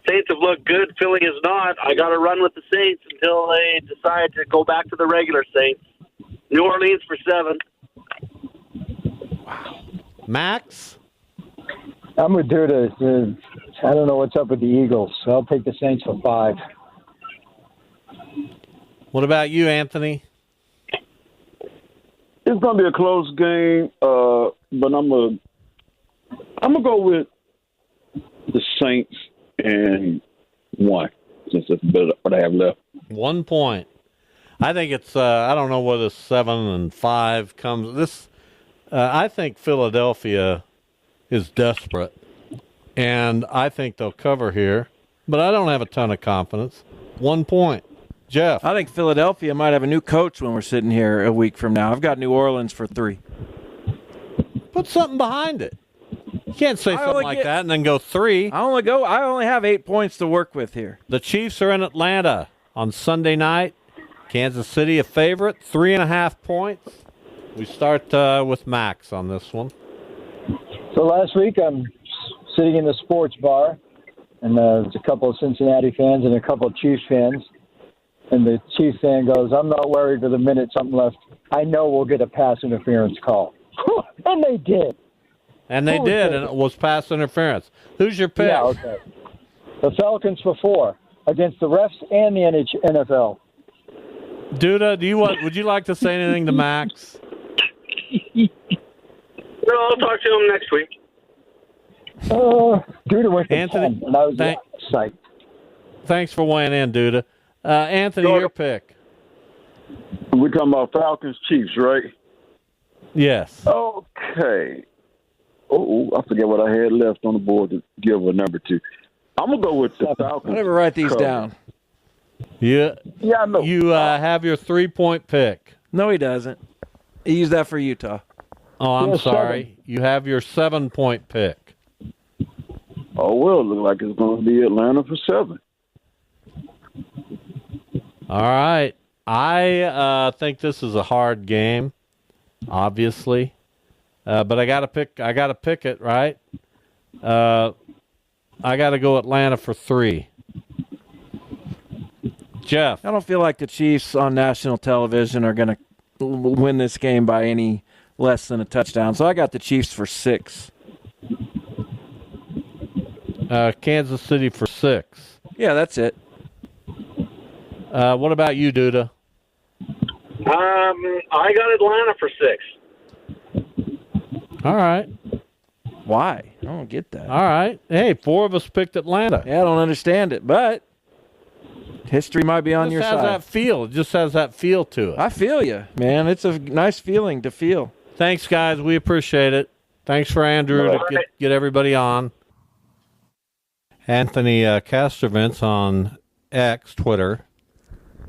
Saints have looked good. Philly is not. I got to run with the Saints until they decide to go back to the regular Saints. New Orleans for 7. Wow. Max? I'm with Duda. I don't know what's up with the Eagles, so I'll take the Saints for 5. What about you, Anthony? It's going to be a close game, but I'm gonna go with the Saints and 1, since that's what I have left. 1 point. I think it's. I don't know whether 7 and 5 comes. This. I think Philadelphia is desperate, and I think they'll cover here. But I don't have a ton of confidence. 1 point. Jeff? I think Philadelphia might have a new coach when we're sitting here a week from now. I've got New Orleans for 3. Put something behind it. You can't say something like that and then go 3. I only have 8 points to work with here. The Chiefs are in Atlanta on Sunday night. Kansas City a favorite, 3.5 points. We start with Max on this one. So last week I'm sitting in the sports bar, and there's a couple of Cincinnati fans and a couple of Chiefs fans. And the Chiefs fan goes, I'm not worried with a minute something left. I know we'll get a pass interference call. And they did. And they did, and it was pass interference. Who's your pick? Yeah, okay. The Falcons for 4 against the refs and the NFL. Duda, would you like to say anything to Max? No, I'll talk to him next week. Duda went for Anthony, 10, and I was psyched. Thanks for weighing in, Duda. Anthony, your pick. We're talking about Falcons Chiefs, right? Yes. Okay. Oh, I forget what I had left on the board to give a number 2. I'm going to go with the Falcons. I'll never write these down. Yeah, no. You have your 3-point pick. No, he doesn't. He used that for Utah. Oh, I'm sorry. 7. You have your 7-point pick. Oh, well, it looks like it's going to be Atlanta for 7. All right. I think this is a hard game, obviously. But I gotta pick it, right? I gotta go Atlanta for 3. Jeff? I don't feel like the Chiefs on national television are going to win this game by any less than a touchdown. So I got the Chiefs for 6. Kansas City for 6. Yeah, that's it. What about you, Duda? I got Atlanta for 6. All right. Why? I don't get that. All right. Hey, 4 of us picked Atlanta. Yeah, I don't understand it, but history might be on your side. It just has that feel to it. I feel you, man. It's a nice feeling to feel. Thanks, guys. We appreciate it. Thanks for Andrew to get everybody on. Anthony Castrovins on X, Twitter,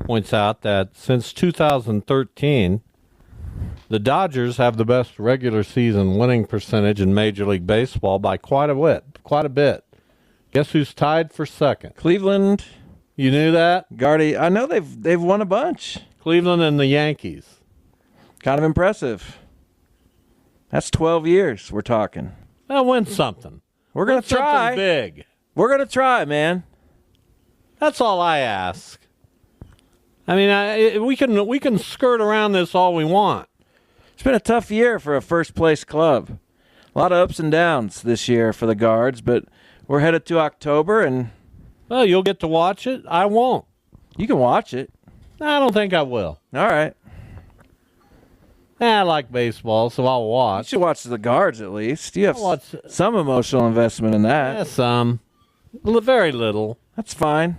points out that since 2013, the Dodgers have the best regular season winning percentage in Major League Baseball by quite a bit. Guess who's tied for second? Cleveland. You knew that? Gardy, I know they've won a bunch. Cleveland and the Yankees. Kind of impressive. That's 12 years we're talking. They'll win something. We're going to try. Something big. We're going to try, man. That's all I ask. I mean, we can skirt around this all we want. It's been a tough year for a first-place club. A lot of ups and downs this year for the Guards, but we're headed to October, and... Well, you'll get to watch it. I won't. You can watch it. I don't think I will. All right. I like baseball, so I'll watch. You should watch the Guards at least. You have some emotional investment in that. Yeah, some. Very little. That's fine.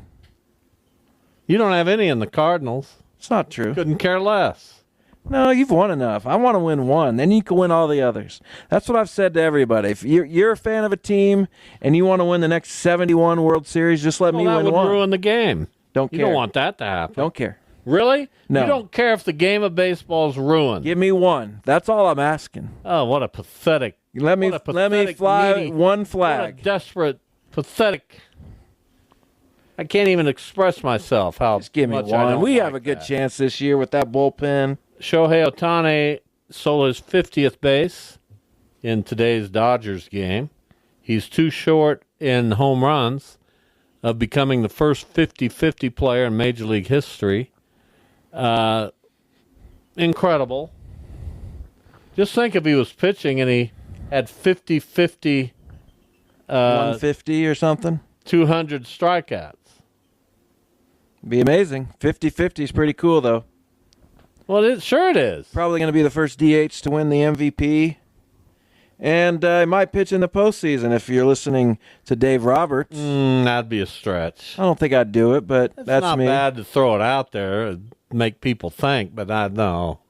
You don't have any in the Cardinals. It's not true. Couldn't care less. No, you've won enough. I want to win one. Then you can win all the others. That's what I've said to everybody. If you're a fan of a team and you want to win the next 71 World Series, just let me that win would one. ruin the game. Don't care. You don't want that to happen. Don't care. Really? No. You don't care if the game of baseball is ruined. Give me one. That's all I'm asking. Oh, what a pathetic. Let me fly needy, one flag. What a desperate, pathetic. I can't even express myself how Just give me much I one. don't We like have a good that. chance this year with that bullpen. Shohei Ohtani stole his 50th base in today's Dodgers game. He's too short in home runs of becoming the first 50-50 player in Major League history. Incredible. Just think if he was pitching and he had 50-50 150 or something. 200 strikeouts. Be amazing. 50-50 is pretty cool, though. Well, it is. Probably going to be the first DH to win the MVP. And he might pitch in the postseason if you're listening to Dave Roberts. That'd be a stretch. I don't think I'd do it, but It's that's not me. bad to throw it out there and make people think, but I know.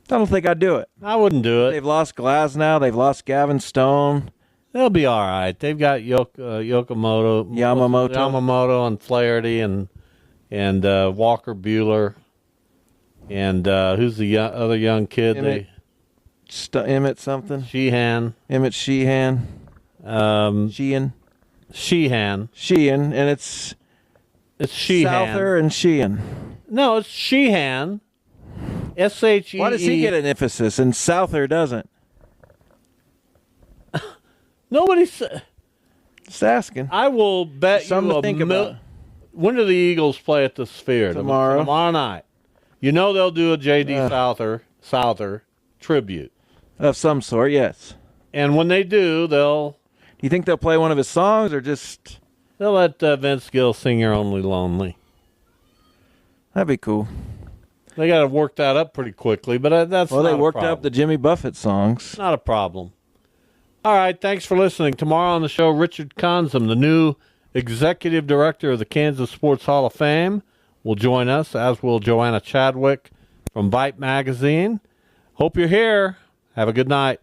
I don't think I'd do it. I wouldn't do it. They've lost Glasnow. They've lost Gavin Stone. They'll be all right. They've got Yamamoto and Flaherty and Walker Buehler and who's the other young kid? Emmett something. Sheehan. Emmett Sheehan. Sheehan, and it's Sheehan. Souther and Sheehan. No, it's Sheehan. S-H-E-E. Why does he get an emphasis and Souther doesn't? Nobody's. Just asking. I will bet Something you to think about. When do the Eagles play at the Sphere? Tomorrow. Tomorrow night. You know they'll do a J.D. Souther tribute. Of some sort, yes. And when they do, Do you think they'll play one of his songs or just... they'll let Vince Gill sing "You're Only Lonely." That'd be cool. They got to work that up pretty quickly, but that's Well, not they a worked problem. up the Jimmy Buffett songs. Not a problem. All right, thanks for listening. Tomorrow on the show, Richard Consum, the new executive director of the Kansas Sports Hall of Fame, will join us, as will Joanna Chadwick from Byte Magazine. Hope you're here. Have a good night.